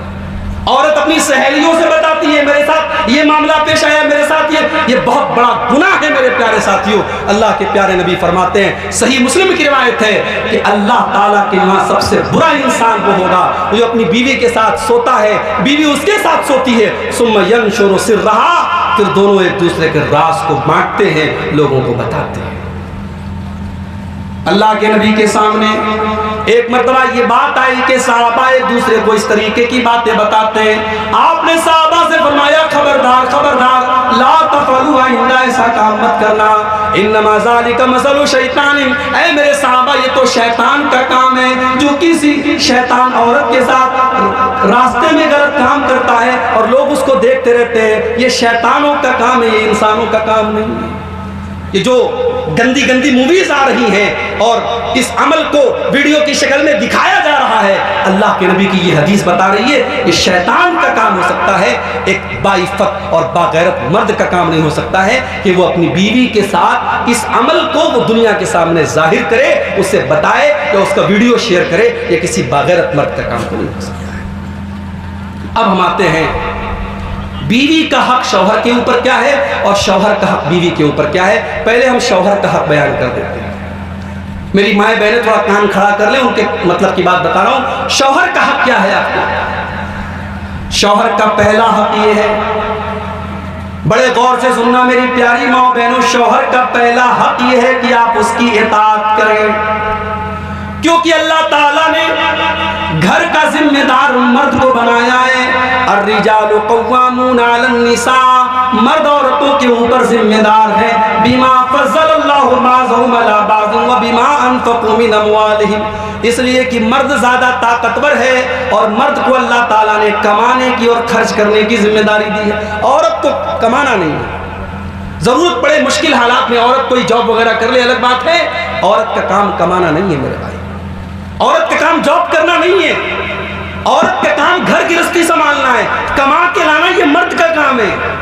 औरत अपनी सहेलियों से बताती है, मेरे साथ ये मामला पेश आया, मेरे साथ ये बहुत बड़ा गुनाह है। मेरे प्यारे साथियों, अल्लाह के प्यारे नबी फरमाते हैं, सही मुस्लिम की रिवायत है कि अल्लाह ताला के यहाँ सबसे बुरा इंसान वो होगा जो अपनी बीवी के साथ सोता है, बीवी उसके साथ सोती है, सुम्मा यनशुरु सिर्रहा, फिर दोनों एक दूसरे के राज को बांटते हैं, लोगों को बताते हैं। अल्लाह के नबी के सामने एक मर्तबा ये बात आई कि साहबा एक दूसरे को इस तरीके की बातें बताते हैं। आपने साहबा से फरमाया, खबरदार खबरदार, ला तफअलू, आइंदा ऐसा काम मत करना, इन्नमा ज़ालिका मसलु शैतान। ऐ मेरे साहबा, ये तो शैतान का काम है। जो किसी शैतान औरत के साथ रास्ते में गलत काम करता है और लोग उसको देख देखते रहते हैं। ये शैतानों का काम है, ये इंसानों का काम नहीं है। ये जो गंदी गंदी मूवीज आ रही हैं और इस अमल को वीडियो की शक्ल में दिखाया जा रहा है, अल्लाह के नबी की ये हदीस बता रही है ये शैतान का काम हो सकता है। एक बाइफत और बागैरत मर्द का काम नहीं हो सकता है कि वो अपनी बीवी के साथ इस अमल को वो दुनिया के सामने जाहिर करे, उसे बताए या उसका वीडियो शेयर करे। ये किसी बागैरत मर्द का काम तो नहीं हो सकता है। अब हम आते हैं बीवी का हक शौहर के ऊपर क्या है और शौहर का हक बीवी के ऊपर क्या है। पहले हम शौहर का हक बयान कर देते हैं। मेरी माएँ बहनें थोड़ा कान खड़ा कर ले, उनके मतलब की बात बता रहा हूं। शौहर का हक क्या है आपको? शौहर का पहला हक ये है, बड़े गौर से सुनना मेरी प्यारी माँ बहनों, शौहर का पहला हक ये है कि आप उसकी इताअत करें, क्योंकि अल्लाह ताला ने घर का जिम्मेदार मर्द को बनाया है। अर्रिजालु कव्वामून अलन निसा, मर्द औरतों के ऊपर जिम्मेदार है। बिमा फज़्ज़लल्लाहु बाज़हुम अला बाज़िन व बिमा अनफ़क़ू मिन अमवालिहिम, इसलिए कि मर्द ज्यादा ताकतवर है और मर्द को अल्लाह ताला ने कमाने की और खर्च करने की जिम्मेदारी दी है। औरत को कमाना नहीं है। जरूरत पड़े मुश्किल हालात में औरत कोई जॉब वगैरह कर ले, अलग बात है। औरत का काम कमाना नहीं है मेरे भाई। औरत का काम जॉब करना नहीं है। औरत का काम घर गृहस्थी संभालना है, कमा के लाना ये मर्द का काम है।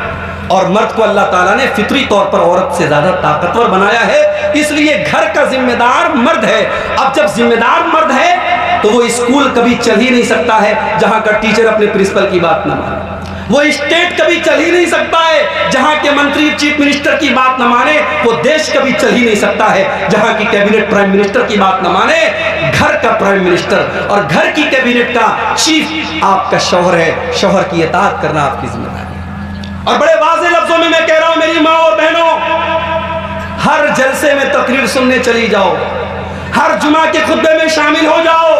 और मर्द को अल्लाह ताला ने फितरी तौर पर औरत से ज्यादा ताकतवर बनाया है, इसलिए घर का जिम्मेदार मर्द है। अब जब जिम्मेदार मर्द है तो वो स्कूल कभी चल ही नहीं सकता है जहां का टीचर अपने प्रिंसिपल की बात ना माने। वो स्टेट कभी चल ही नहीं सकता है जहां के मंत्री चीफ मिनिस्टर की बात न माने। वो देश कभी चल ही नहीं सकता है जहां की कैबिनेट प्राइम मिनिस्टर की बात न माने। घर का प्राइम मिनिस्टर और घर की कैबिनेट का चीफ आपका शौहर है। शौहर की इताअत करना आपकी जिम्मेदारी है। और बड़े वाज़ेह लफ्जों में मैं कह रहा हूं मेरी माँ और बहनों, हर जलसे में तकरीर सुनने चली जाओ, हर जुमा के खुतबे में शामिल हो जाओ,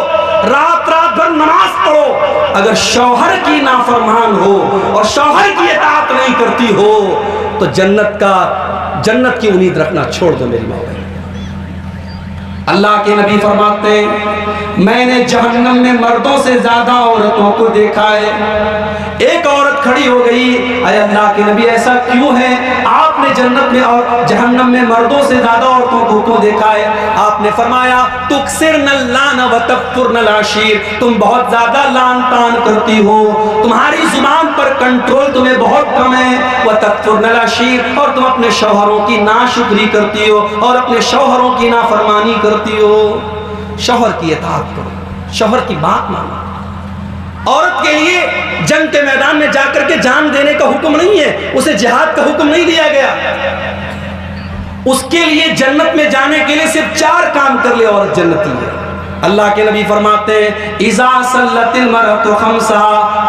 रात रात भर नमाज पढ़ो। अगर शौहर की नाफरमान हो और शौहर की इताअत नहीं करती हो तो जन्नत की उम्मीद रखना छोड़ दो मेरी माँ। अल्लाह के नबी फरमाते हैं मैंने जहन्नम में मर्दों से ज्यादा औरतों को देखा है। एक औरत खड़ी हो गई, अरे अल्लाह के नबी ऐसा क्यों है? आपने जन्नत में और जहन्नम में मर्दों से ज्यादा औरतों को क्यों देखा है? आपने फरमाया तुक्सिरन लान व तकफुरन आशीर, तुम बहुत ज्यादा लान तान करती हो, तुम्हारी जुबान पर कंट्रोल तुम्हें बहुत कम है। व तकफुरन आशीर, और तुम अपने शौहरों की नाशुक्री करती हो और अपने शौहरों की नाफरमानी करती हो। शौहर की इताअत करो, शौहर की बात मानो। औरत के लिए जंग के मैदान में जाकर के जान देने का हुक्म नहीं है, उसे जिहाद का हुक्म नहीं दिया गया। उसके लिए जन्नत में जाने के लिए सिर्फ 4 काम कर ले औरत जन्नती है। अल्लाह के नबी फरमाते हैं इज़ा सल्लतिल मरअतु खम्सा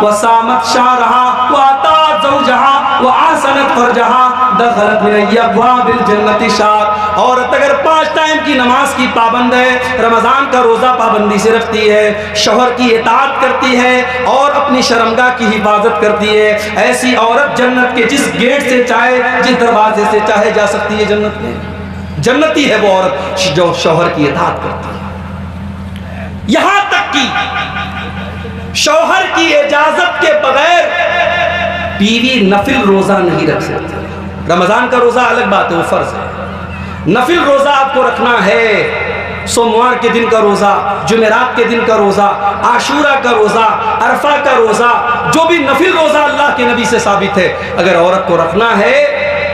व सामत शारहा व अतात ज़ौजहा व आसनत फरजहा दखलत मिन अब्वाबिल जन्नति शार। औरत अगर 5 टाइम की नमाज की पाबंद है, रमजान का रोजा पाबंदी से रखती है, शौहर की इताअत करती है और अपनी शर्मगाह की हिफाजत करती है, ऐसी औरत जन्नत के जिस गेट से चाहे, जिस दरवाजे से चाहे जा सकती है जन्नत में। जन्नती है वो औरत जो शौहर की इताअत करती है। यहां तक कि शौहर की इजाजत के बगैर बीवी नफिल रोजा नहीं रख सकती। रमजान का रोजा अलग बात है, वो फर्ज है। नफिल रोजा आपको रखना है, सोमवार के दिन का रोजा, जुमेरात के दिन का रोजा, आशूरा का रोजा, अरफा का रोजा, जो भी नफिल रोजा अल्लाह के नबी से साबित है, अगर औरत को रखना है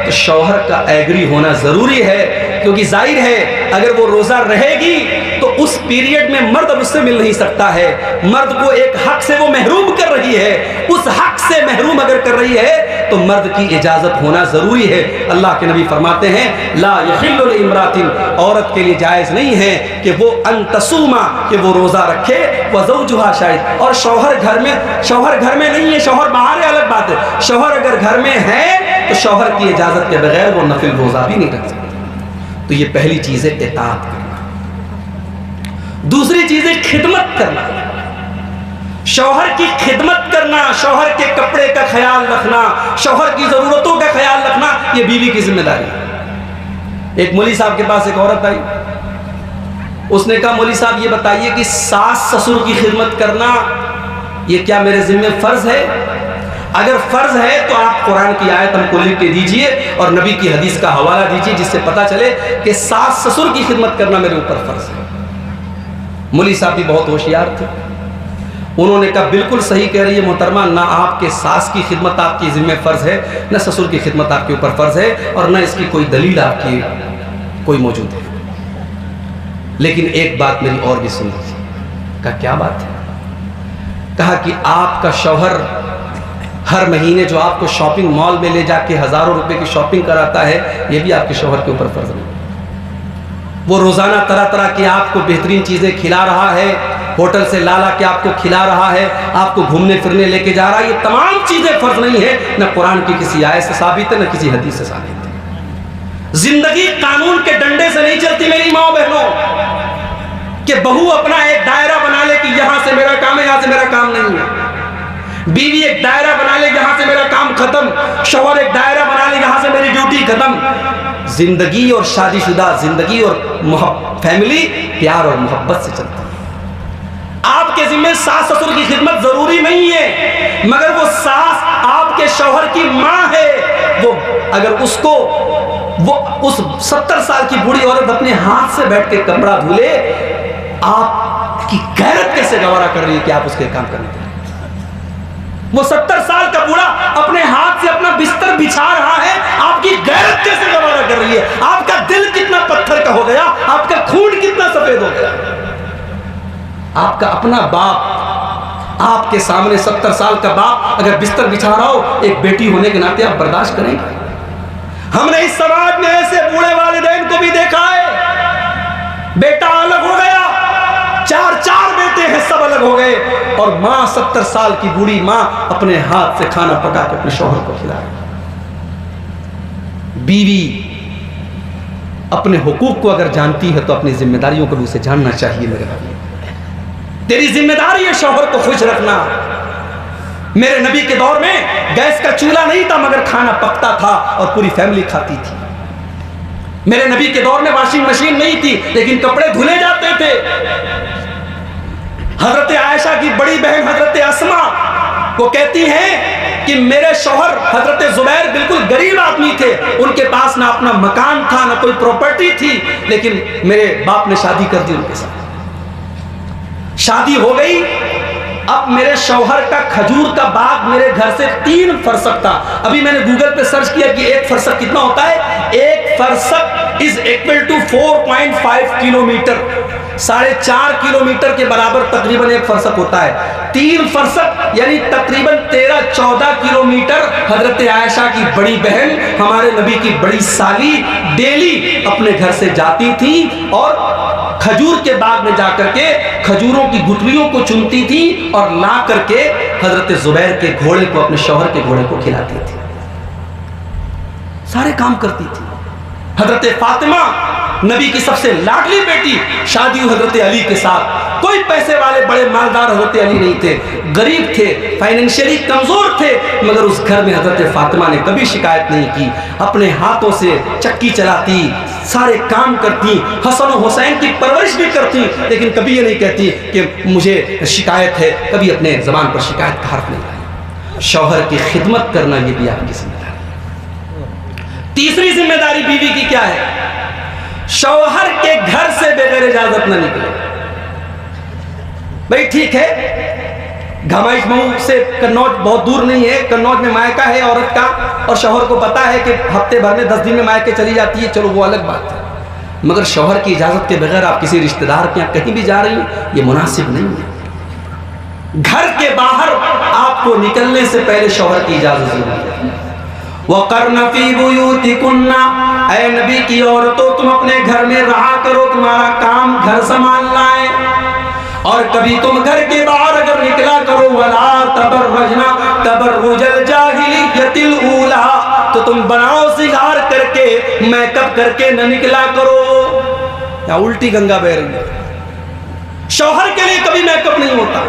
तो शौहर का एग्री होना जरूरी है। क्योंकि जाहिर है अगर वो रोजा रहेगी तो उस पीरियड में मर्द अब उससे मिल नहीं सकता है। मर्द को एक हक से वो महरूम कर रही है, उस हक से महरूम अगर कर रही है तो मर्द की इजाजत होना जरूरी है। अल्लाह के नबी फरमाते हैं ला यहिल्लु लिइम्रातिन, औरत के लिए जायज नहीं है कि वो अंतसूमा, कि वो रोजा रखे, व ज़ौजुहा शाहिद, और शौहर घर में नहीं है, शौहर बाहर है, अलग बात है। शौहर अगर घर में है तो शौहर की इजाजत के बगैर वो नफिल रोजा भी नहीं रख सकता। तो ये पहली चीज है इताअत करना। दूसरी चीज है खिदमत करना, शौहर की खिदमत करना, शौहर के कपड़े का ख्याल रखना, शौहर की जरूरतों का ख्याल रखना, ये बीवी की जिम्मेदारी है। एक मौलवी साहब के पास एक औरत आई, उसने कहा मौलवी साहब ये बताइए कि सास ससुर की खिदमत करना ये क्या मेरे जिम्मे फर्ज है? अगर फर्ज है तो आप कुरान की आयत हमको लिख के दीजिए और नबी की हदीस का हवाला दीजिए, जिससे पता चले कि सास ससुर की खिदमत करना मेरे ऊपर फर्ज है। मौलवी साहब भी बहुत होशियार थे, उन्होंने कहा बिल्कुल सही कह रही है मोहतरमा, ना आपके सास की खिदमत आपकी जिम्मे फ़र्ज़ है, ना ससुर की खिदमत आपके ऊपर फ़र्ज़ है, और ना इसकी कोई दलील आपकी कोई मौजूद है। लेकिन एक बात मेरी और भी सुन लीजिए। कहा क्या बात है? कहा कि आपका शौहर हर महीने जो आपको शॉपिंग मॉल में ले जाके हज़ारों रुपए की शॉपिंग कराता है, ये भी आपके शौहर के ऊपर फ़र्ज़ नहीं। वो रोज़ाना तरह तरह की आपको बेहतरीन चीज़ें खिला रहा है, होटल से ला के आपको खिला रहा है, आपको घूमने फिरने लेके जा रहा है, ये तमाम चीज़ें फ़र्ज नहीं है, न कुरान की किसी आयत से साबित है, न किसी हदीस से साबित है। जिंदगी कानून के डंडे से नहीं चलती मेरी माँ बहनों, कि बहू अपना एक दायरा बना ले कि यहां से मेरा काम है, यहां से मेरा काम नहीं है। बीवी एक दायरा बना ले, यहां से मेरा काम खत्म। शौहर एक दायरा बना ले, यहां से मेरी ड्यूटी खत्म। जिंदगी और शादीशुदा जिंदगी और फैमिली प्यार और मोहब्बत से चलती है। आपके जिम्मे सास ससुर की खिदमत जरूरी नहीं है, मगर वो सास आपके शौहर की माँ है, वो अगर उसको वो उस 70 साल की बूढ़ी औरत अपने हाथ से बैठ के कपड़ा धुले, आपकी गैरत कैसे गवारा कर रही है कि आप उसके काम करने के लिए? वो 70 साल का बूढ़ा अपने हाथ से अपना बिस्तर बिछा रहा है, आपकी गैरत कैसे गवारा कर रही है? आपका दिल कितना पत्थर का हो गया, आपका खून कितना सफेद हो गया। आपका अपना बाप आपके सामने 70 साल का बाप अगर बिस्तर बिछा रहा हो, एक बेटी होने के नाते आप बर्दाश्त करेंगे? हमने इस समाज में ऐसे बूढ़े वालिदैन को भी देखा है, बेटा अलग हो गया, चार बेटे हैं, सब अलग हो गए, और मां 70 साल की बूढ़ी मां अपने हाथ से खाना पका के अपने शौहर को खिला रही। बीवी अपने हुकूक को अगर जानती है तो अपनी जिम्मेदारियों को भी उसे जानना चाहिए। मेरे भाई, तेरी जिम्मेदारी है शौहर को खुश रखना। मेरे नबी के दौर में गैस का चूल्हा नहीं था, मगर खाना पकता था और पूरी फैमिली खाती थी। मेरे नबी के दौर में वॉशिंग मशीन नहीं थी, लेकिन कपड़े धुले जाते थे। हजरत आयशा की बड़ी बहन हजरत अस्मा को कहती हैं कि मेरे शौहर हजरत जुबैर बिल्कुल गरीब आदमी थे, उनके पास ना अपना मकान था, ना कोई प्रॉपर्टी थी, लेकिन मेरे बाप ने शादी कर दी उनके साथ। शादी हो गई, अब मेरे शौहर का खजूर का बाग मेरे घर से 3 फरसक था। अभी मैंने गूगल पे सर्च किया कि 1 फरसक कितना होता है। 1 फरसक is equal to 4.5 kilometre, 4.5 kilometre के बराबर तकरीबन 1 फरसक होता है। 3 फरसक यानी तकरीबन 13-14 किलोमीटर हजरत आयशा की बड़ी बहन, हमारे नबी की बड़ी साली, डेली अपने घर से जाती थी और खजूर के बाग में जाकर के खजूरों की गुठलियों को चुनती थी और ला करके हजरत जुबैर के घोड़े को, अपने शौहर के घोड़े को खिलाती थी। सारे काम करती थी। हजरत फातिमा नबी की सबसे लाडली बेटी, शादी हजरत अली के साथ। कोई पैसे वाले बड़े मालदार हजरत अली नहीं थे, गरीब थे, फाइनेंशियली कमजोर थे, मगर उस घर में हजरत फातिमा ने कभी शिकायत नहीं की। अपने हाथों से चक्की चलाती, सारे काम करती, हसन और हुसैन की परवरिश भी करती, लेकिन कभी ये नहीं कहती कि मुझे शिकायत है, कभी अपने जबान पर शिकायत का हर्फ नहीं लाई। शौहर की खिदमत करना ये भी आपकी जिम्मेदारी है। तीसरी जिम्मेदारी बीवी की क्या है? शौहर के घर से बगैर इजाजत न निकले। भाई ठीक है, घमाइश मऊ से कन्नौज बहुत दूर नहीं है, कन्नौज में मायका है औरत का, और शौहर को पता है कि हफ्ते भर में 10 दिन में मायके चली जाती है, चलो वो अलग बात है। मगर शौहर की इजाजत के बगैर आप किसी रिश्तेदार के यहाँ कहीं भी जा रही हैं, ये मुनासिब नहीं है। घर के बाहर आपको निकलने से पहले शौहर की इजाजत जरूरी है। वक़र्न फ़ी बुयूतिकुन्ना, ऐ नबी की औरतों तुम अपने घर में रहा करो, तुम्हारा काम घर संभालना है, और कभी तुम घर के बाहर अगर निकला करो, वला तबर्रजना तबर्रुजल जाहिलियतिल ऊला, तो तुम बनाओ सिंगार करके, मेकअप करके न निकला करो। या उल्टी गंगा बह रही है। शौहर के लिए कभी मेकअप नहीं होता,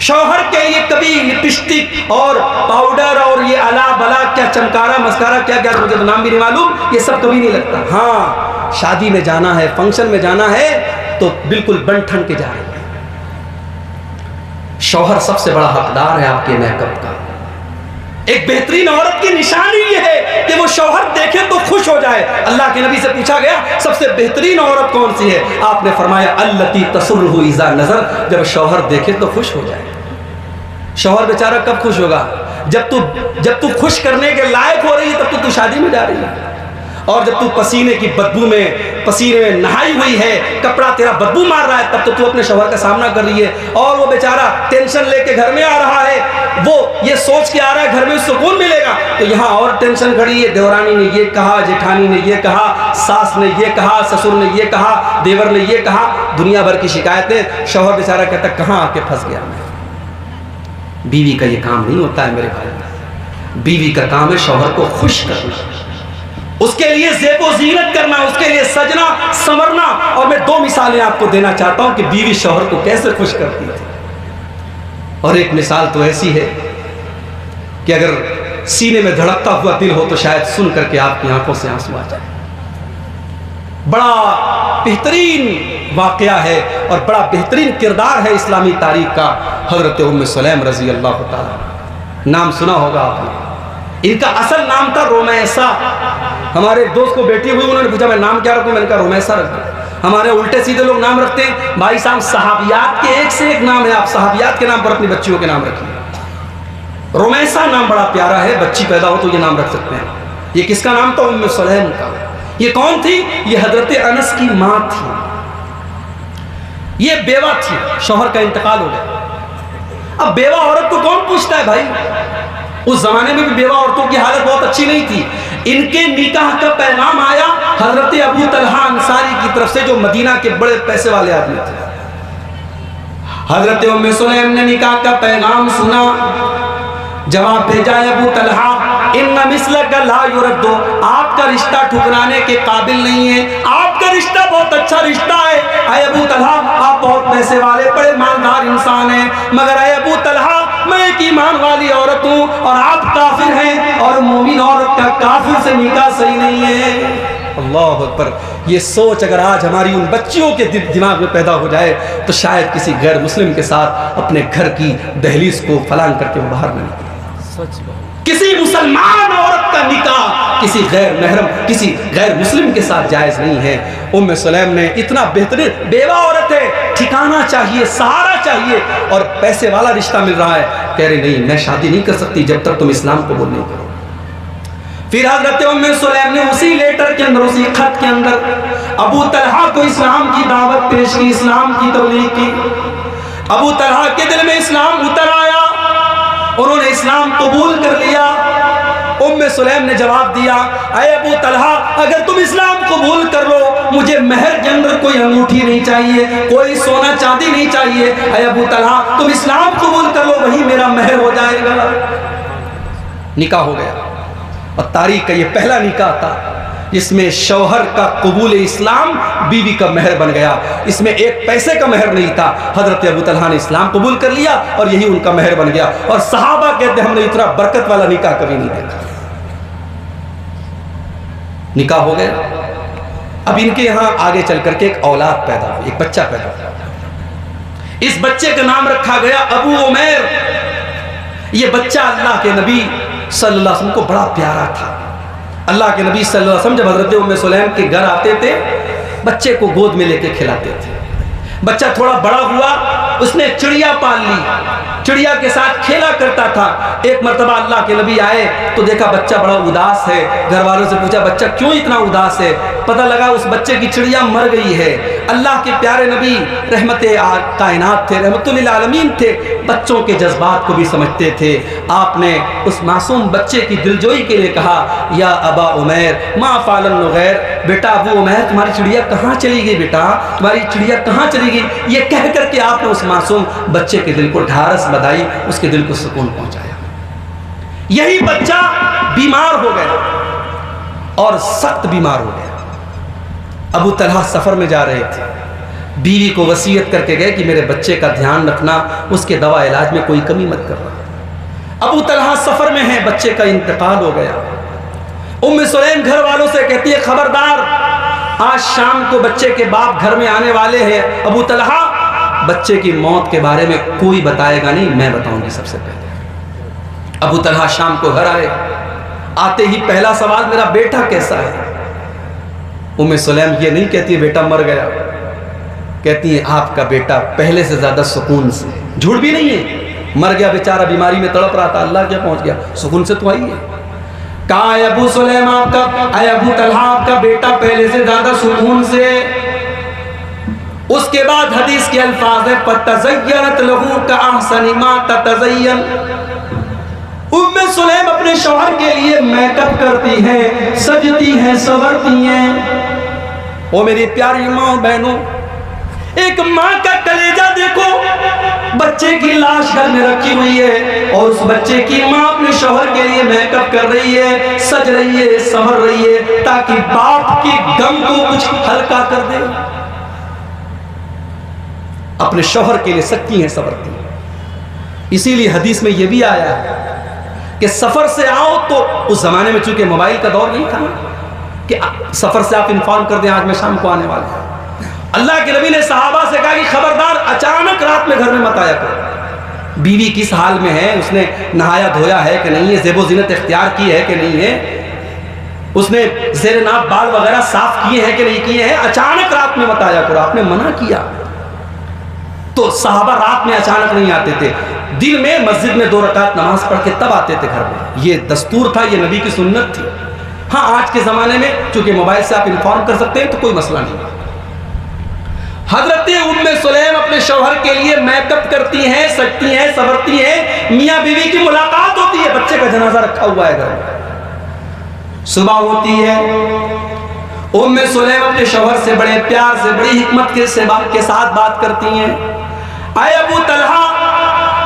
शौहर के लिए कभी लिपस्टिक और पाउडर और ये अला बला क्या चमकारा मस्कारा क्या क्या, मुझे तो नाम भी नहीं मालूम, ये सब कभी नहीं लगता। हाँ, शादी में जाना है, फंक्शन में जाना है तो बिल्कुल बन ठन के जा रहे हैं। शौहर सबसे बड़ा हकदार है आपके मेकअप का। एक बेहतरीन औरत की निशानी ये है कि वो शौहर देखे तो खुश हो जाए। अल्लाह के नबी से पूछा गया सबसे बेहतरीन औरत कौन सी है? आपने फरमाया अल्लती तसुर्रहु इज़ा नज़र, जब शौहर देखे तो खुश हो जाए। शौहर बेचारा कब खुश होगा? जब तू खुश करने के लायक हो रही है तब तो तू शादी में जा रही है, और जब तू पसीने की बदबू में, पसीने में नहाई हुई है, कपड़ा तेरा बदबू मार रहा है, तब तो तू अपने शौहर का सामना कर रही है। और वो बेचारा टेंशन लेके घर में आ रहा है, वो ये सोच के आ रहा है घर में सुकून मिलेगा, तो यहाँ और टेंशन खड़ी है। देवरानी ने ये कहा, जेठानी ने ये कहा, सास ने ये कहा, ससुर ने ये कहा, देवर ने ये कहा, दुनिया भर की शिकायतें। शौहर बेचारा कहता कहाँ आके फंस गया मैं। बीवी का ये काम नहीं होता है मेरे भाई। बीवी का काम है शौहर को खुश करना, उसके लिए ज़ेबो ज़ीनत करना, उसके लिए सजना संवरना। और मैं दो मिसालें आपको देना चाहता हूं कि बीवी शौहर को कैसे खुश करती थी। और एक मिसाल तो ऐसी है कि अगर सीने में धड़कता हुआ दिल हो तो शायद सुन करके आपकी आंखों से आंसू आ जाए। बड़ा बेहतरीन वाकया है और बड़ा बेहतरीन किरदार है इस्लामी तारीख का। हज़रत उम्मे सुलैम रज़ी अल्लाह ताला, नाम सुना होगा आपने। इनका असल नाम था रोमैसा। हमारे एक दोस्त को बेटी हुई, उन्होंने पूछा मैं नाम क्या रखूं? मैंने कहा रोमैसा रख दो। हमारे उल्टे सीधे लोग नाम रखते हैं। भाई साहब सहाबियात के एक से एक नाम है, आप सहाबियात के नाम पर अपनी बच्चियों के नाम रखिए। रोमैसा नाम बड़ा प्यारा है, बच्ची पैदा हो तो ये नाम रख सकते हैं। ये किसका नाम था? उम्मे सुलैम का। ये कौन थी? ये हजरत अनस की माँ थी। ये बेवा थी, शौहर का इंतकाल हो गया। अब बेवा औरत को कौन पूछता है भाई? उस जमाने में भी बेवा औरतों की हालत बहुत अच्छी नहीं थी। इनके निकाह का पैगाम आया हजरत अबू तलहा अंसारी की तरफ से, जो मदीना के बड़े पैसे वाले आदमी थे। हजरत उम्मे सुलैम ने निकाह का पैगाम सुना, जवाब भेजा अबू तलहा इन्ना मिस्लक ला युरद्दु, आपका रिश्ता ठुकराने के काबिल नहीं है, आपका रिश्ता बहुत अच्छा रिश्ता है। अय अबू तलहा, आप बहुत पैसे वाले बड़े मालदार इंसान हैं, मगर अय अबू तलहा मैं एक ईमान वाली औरत हूँ और आप काफिर हैं, और मोमिन औरत का काफिर से निकाह सही नहीं है। अल्लाह अकबर। ये सोच अगर आज हमारी उन बच्चियों के दिमाग में पैदा हो जाए तो शायद किसी गैर मुस्लिम के साथ अपने घर की दहलीज को फलांग करके वो बाहर न निकले। किसी मुसलमान औरत का निकाह किसी गैर महरम, किसी गैर मुस्लिम के साथ जायज नहीं है। उम्मे सुलैम ने इतना बेहतरीन, बेवा औरत है, ठिकाना चाहिए, सहारा चाहिए, और पैसे वाला रिश्ता मिल रहा है। कह रही नहीं, मैं शादी नहीं कर सकती जब तक तुम इस्लाम कबूल नहीं करो। फिर हजरत उम्मे सुलैम ने उसी लेटर के अंदर, उसी खत के अंदर अबू तलहा को इस्लाम की दावत पेश की, इस्लाम की तबलीग की। अबू तलहा के दिल में इस्लाम उतर आया, उन्होंने इस्लाम कबूल कर लिया। उम्मे सुलैम ने जवाब दिया, अय अबू तलहा अगर तुम इस्लाम कबूल कर लो, मुझे महर के अंदर कोई अंगूठी नहीं चाहिए, कोई सोना चांदी नहीं चाहिए। अय अबू तलहा तुम इस्लाम कबूल कर लो, वही मेरा महर हो जाएगा। निकाह हो गया, और तारीख का ये पहला निकाह था जिसमें शौहर का कबूल इस्लाम बीवी का महर बन गया। इसमें एक पैसे का महर नहीं था। हजरत अबू तलहा ने इस्लाम कबूल कर लिया और यही उनका महर बन गया। और सहाबा कहते हमने इतना बरकत वाला निकाह कभी नहीं देखा। निकाह हो गया। अब इनके यहाँ आगे चल करके एक औलाद पैदा हुई, एक बच्चा पैदा हुआ। इस बच्चे का नाम रखा गया अबू उमैर। ये बच्चा अल्लाह के नबी सल्लल्लाहु अलैहि वसल्लम को बड़ा प्यारा था। अल्लाह के नबी सल्लल्लाहु अलैहि वसल्लम जब हज़रत उम्मे सुलैम के घर आते थे, बच्चे को गोद में लेके खिलाते थे। बच्चा थोड़ा बड़ा हुआ, उसने चिड़िया पाल ली, चिड़िया के साथ खेला करता था। एक मर्तबा अल्लाह के नबी आए तो देखा बच्चा बड़ा उदास है। घर वालों से पूछा बच्चा क्यों इतना उदास है? पता लगा उस बच्चे की चिड़िया मर गई है। अल्लाह के प्यारे नबी रहमते कायनात थे, रहमतुल आलमीन थे, बच्चों के जज्बात को भी समझते थे। आपने उस मासूम बच्चे की दिलजोई के लिए कहा, या अबा उमैर मा फालन नुगैर, बेटा अबू उमैर तुम्हारी चिड़िया कहाँ चली गई? बेटा तुम्हारी चिड़िया कहाँ चली गई? ये कह करके आपने उस मासूम बच्चे के दिल को ढारस बधाई, उसके दिल को सुकून पहुंचाया। यही बच्चा बीमार हो गया और सख्त बीमार हो गया। अबू तलहा सफर में जा रहे थे, बीवी को वसीयत करके गए कि मेरे बच्चे का ध्यान रखना, उसके दवा इलाज में कोई कमी मत करना। अबू तलहा सफर में है, बच्चे का इंतकाल हो गया। उम्मे सुलैम घर वालों से कहती है खबरदार, आज शाम को बच्चे के बाप घर में आने वाले हैं। अबू तलहा बच्चे की मौत के बारे में कोई बताएगा नहीं, मैं बताऊंगी सबसे पहले। अबू तलहा शाम को घर आए, आते ही पहला सवाल, मेरा बेटा कैसा है? उम्मे सुलैम ये नहीं कहती है बेटा मर गया, कहती है आपका बेटा पहले से ज्यादा सुकून से। झूठ भी नहीं है, मर गया बेचारा, बीमारी में तड़प रहा था, अल्लाह क्या पहुंच गया, सुकून से तो आई है। कहा अबू सुलैम आपका, अबू तलहा आपका बेटा पहले से ज्यादा सुकून से। उसके बाद हदीस के अल्फाज है फतज़य्यनत लहू कअहसनि मा ततज़य्यन। उम्मे सुलैम अपने शौहर के लिए मेकअप करती हैं, सजती हैं, संवरती हैं। ओ मेरी प्यारी माँ बहनों, एक माँ का कलेजा देखो, बच्चे की लाश घर में रखी हुई है और उस बच्चे की माँ अपने शौहर के लिए मेकअप कर रही है, सज रही है, संवर रही है, ताकि बाप के गम को कुछ हल्का कर दे। अपने शौहर के लिए सच्ची है, संवरती है। इसीलिए हदीस में यह भी आया है कि सफर से आओ, तो उस जमाने में चूंकि मोबाइल का दौर नहीं था कि सफर से आप इन्फॉर्म कर दें आज मैं शाम को आने वाला हूं। अल्लाह के नबी ने सहाबा से कहा कि खबरदार अचानक रात में घर में मत आया करो। बीवी किस हाल में है, उसने नहाया धोया है कि नहीं है, ज़ेबो ज़ीनत इख्तियार की है कि नहीं है, उसने ज़ेर नाप बाल वगैरह साफ किए हैं कि नहीं किए हैं, अचानक रात में मत आया करो। आपने मना किया तो सहाबा रात में अचानक नहीं आते थे, दिन में मस्जिद में 2 रकात नमाज पढ़ के तब आते थे घर में। ये दस्तूर था, ये नबी की सुन्नत थी। हाँ, आज के ज़माने में चूंकि मोबाइल से आप इन्फॉर्म कर सकते हैं तो कोई मसला नहीं। हजरत उम्मे सुलैम अपने शौहर के लिए मेकअप करती हैं, सजती हैं, संवरती हैं। मियाँ बीवी की मुलाकात होती है, बच्चे का जनाजा रखा हुआ है घर में। सुबह होती है, उम्मे सुलैम अपने शौहर से बड़े प्यार से, बड़ी हिकमत के साथ बात करती हैं। आए अबू तलहा,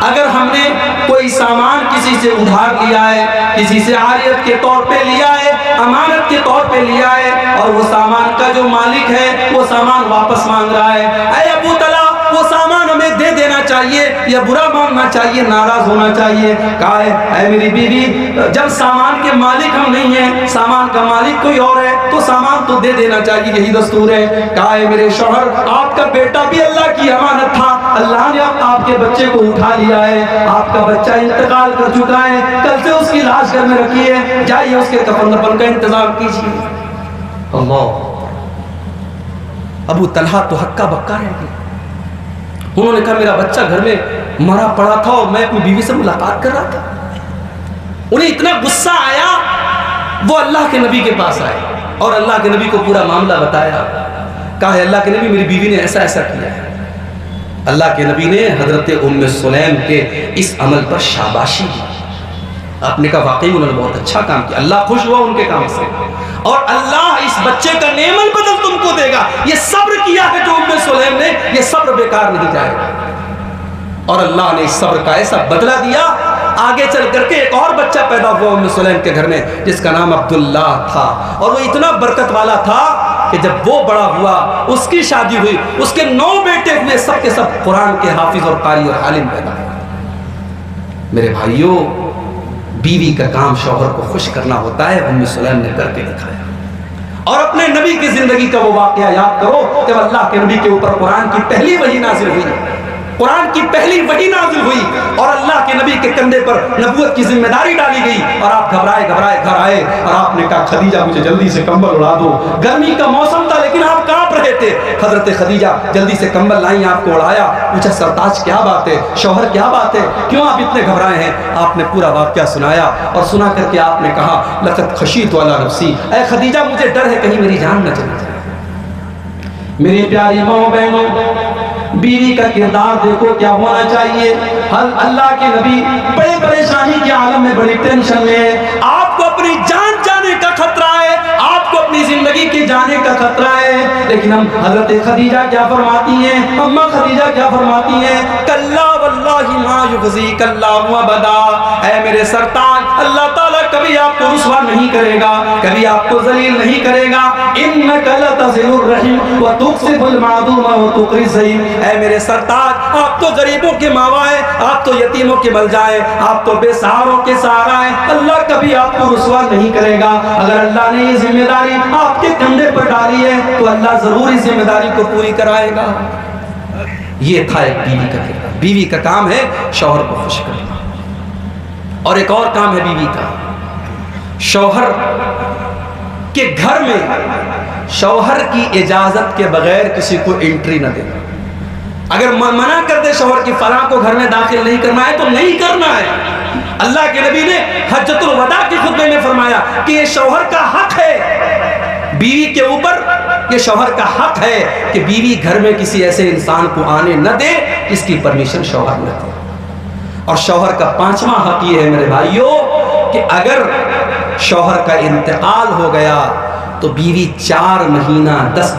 अगर हमने कोई सामान किसी से उधार लिया है, किसी से आरियत के तौर पे लिया है, अमानत के तौर पे लिया है, और वो सामान का जो मालिक है वो सामान वापस मांग रहा है, ऐ अबू तलहा वो सामान हमें दे देना चाहिए या बुरा मानना चाहिए, नाराज होना चाहिए? कहा है ऐ मेरी बीवी, जब सामान के मालिक हम नहीं हैं, सामान का मालिक कोई और है, तो सामान तो दे देना चाहिए, यही दस्तूर है। कहा है मेरे शौहर, आपका बेटा भी अल्लाह की अमानत था, अल्लाह ने आपके बच्चे को उठा लिया है, आपका बच्चा इंतकाल कर चुका है, कल से उसकी लाश घर में रखी है, जाइए उसके कफन दफन का इंतजाम कीजिए। अल्लाह, अबू तलहा तो हक्का बक्का रह गए। उन्होंने कहा मेरा बच्चा घर में मरा पड़ा था और मैं अपनी बीवी से मुलाकात कर रहा था। उन्हें इतना गुस्सा आया, वो अल्लाह के नबी के पास आए और अल्लाह के नबी को पूरा मामला बताया। कहा है अल्लाह के नबी, मेरी बीवी ने ऐसा ऐसा किया है। अल्लाह के नबी ने हजरत उम्मे सुलैम के इस अमल पर शाबाशी दी। आपने कहा वाकई उन्होंने बहुत अच्छा काम किया, अल्लाह खुश हुआ उनके काम से, और अल्लाह इस बच्चे का नेमल बदल तुमको देगा। ये सब्र किया है जो उम्मे सुलैम ने, ये सब्र बेकार नहीं जाएगा। और अल्लाह ने इस सब्र का ऐसा बदला दिया, आगे चल करके एक और बच्चा पैदा हुआ उम्मे सुलैम के घर में, जिसका नाम अब्दुल्ला था, और वो इतना बरकत वाला था कि जब वो बड़ा हुआ, उसकी शादी हुई, उसके 9 बेटे हुए, सब के सब कुरान के हाफिज और कारी और आलिम पैदा हुए। मेरे भाइयों, बीवी का काम शौहर को खुश करना होता है, उम्मे सुलैम ने करके दिखाया। और अपने नबी की जिंदगी का वो वाकया याद करो जब अल्लाह के नबी के ऊपर कुरान की पहली वही नाजिल हुई, कुरान की पहली वही नाजिल हुई और अल्लाह के नबी के कंधे पर नबूवत की जिम्मेदारी डाली गई, और आप घबराए घबराए घर आए और आपने कहा खदीजा मुझे जल्दी से कंबल उड़ा दो। गर्मी का मौसम था लेकिन आप कांप रहे थे। हजरत खदीजा जल्दी से कंबल लाई, आपको उड़ाया, पूछा सरताज क्या बात है, शौहर क्या बात है, क्यों आप इतने घबराए हैं? आपने पूरा वाकया सुनाया और सुना करके आपने कहा लक़द खशीत वाला नफ्सी, ऐ खदीजा मुझे डर है कहीं मेरी जान न चली जाए। मेरी प्यारी माँ बहनों, बीवी का किरदार देखो क्या होना चाहिए। हर अल्लाह के नबी बड़े परेशानी के आलम में, बड़ी टेंशन में है। आपको अपनी जान जाने का खतरा है, आपको अपनी जिंदगी के जाने का खतरा है, लेकिन हम हजरत खदीजा क्या फरमाती हैं, अम्मा खदीजा क्या फरमाती हैं, कल्ला वल्लाहि मा युखज़ीक अल्लाहु अबदा, ऐ मेरे सरताज, अल्लाह ताला कभी आपको रुसवा नहीं करेगा, कभी आपको जलील नहीं करेगा। इन्नका लतज़िलुर रहीम व तुक्सिबुल मादूम व तुक़रिज़ ज़ईम, ऐ मेरे सरताज, आप तो गरीबों के मावा है, आप तो यतीमों के मलजा है, आप तो बेसहारों के सहारा है, अल्लाह कभी आपको रुसवा नहीं करेगा। अगर अल्लाह ने ये जिम्मेदारी आपके कंधे पर डाली है तो अल्लाह जरूर इस जिम्मेदारी को पूरी कराएगा। ये था एक बीवी का किरदार। बीवी का काम है शौहर को खुश करना। और एक और काम है बीवी का, शौहर के घर में शौहर की इजाजत के बगैर किसी को एंट्री न देना। अगर मना कर दे शौहर की फलां को घर में दाखिल नहीं करना है तो नहीं करना है। अल्लाह के नबी ने हज्जतुल वदा के खुतबे में फरमाया कि ये शौहर का हक है बीवी के ऊपर, ये शौहर का हक है कि बीवी घर में किसी ऐसे इंसान को आने न दे इसकी परमिशन शौहर न दे। और शौहर का पांचवा हक ये है मेरे भाइयों कि अगर शौहर का इंतकाल हो गया तो बीवी 4 महीना 10 दिन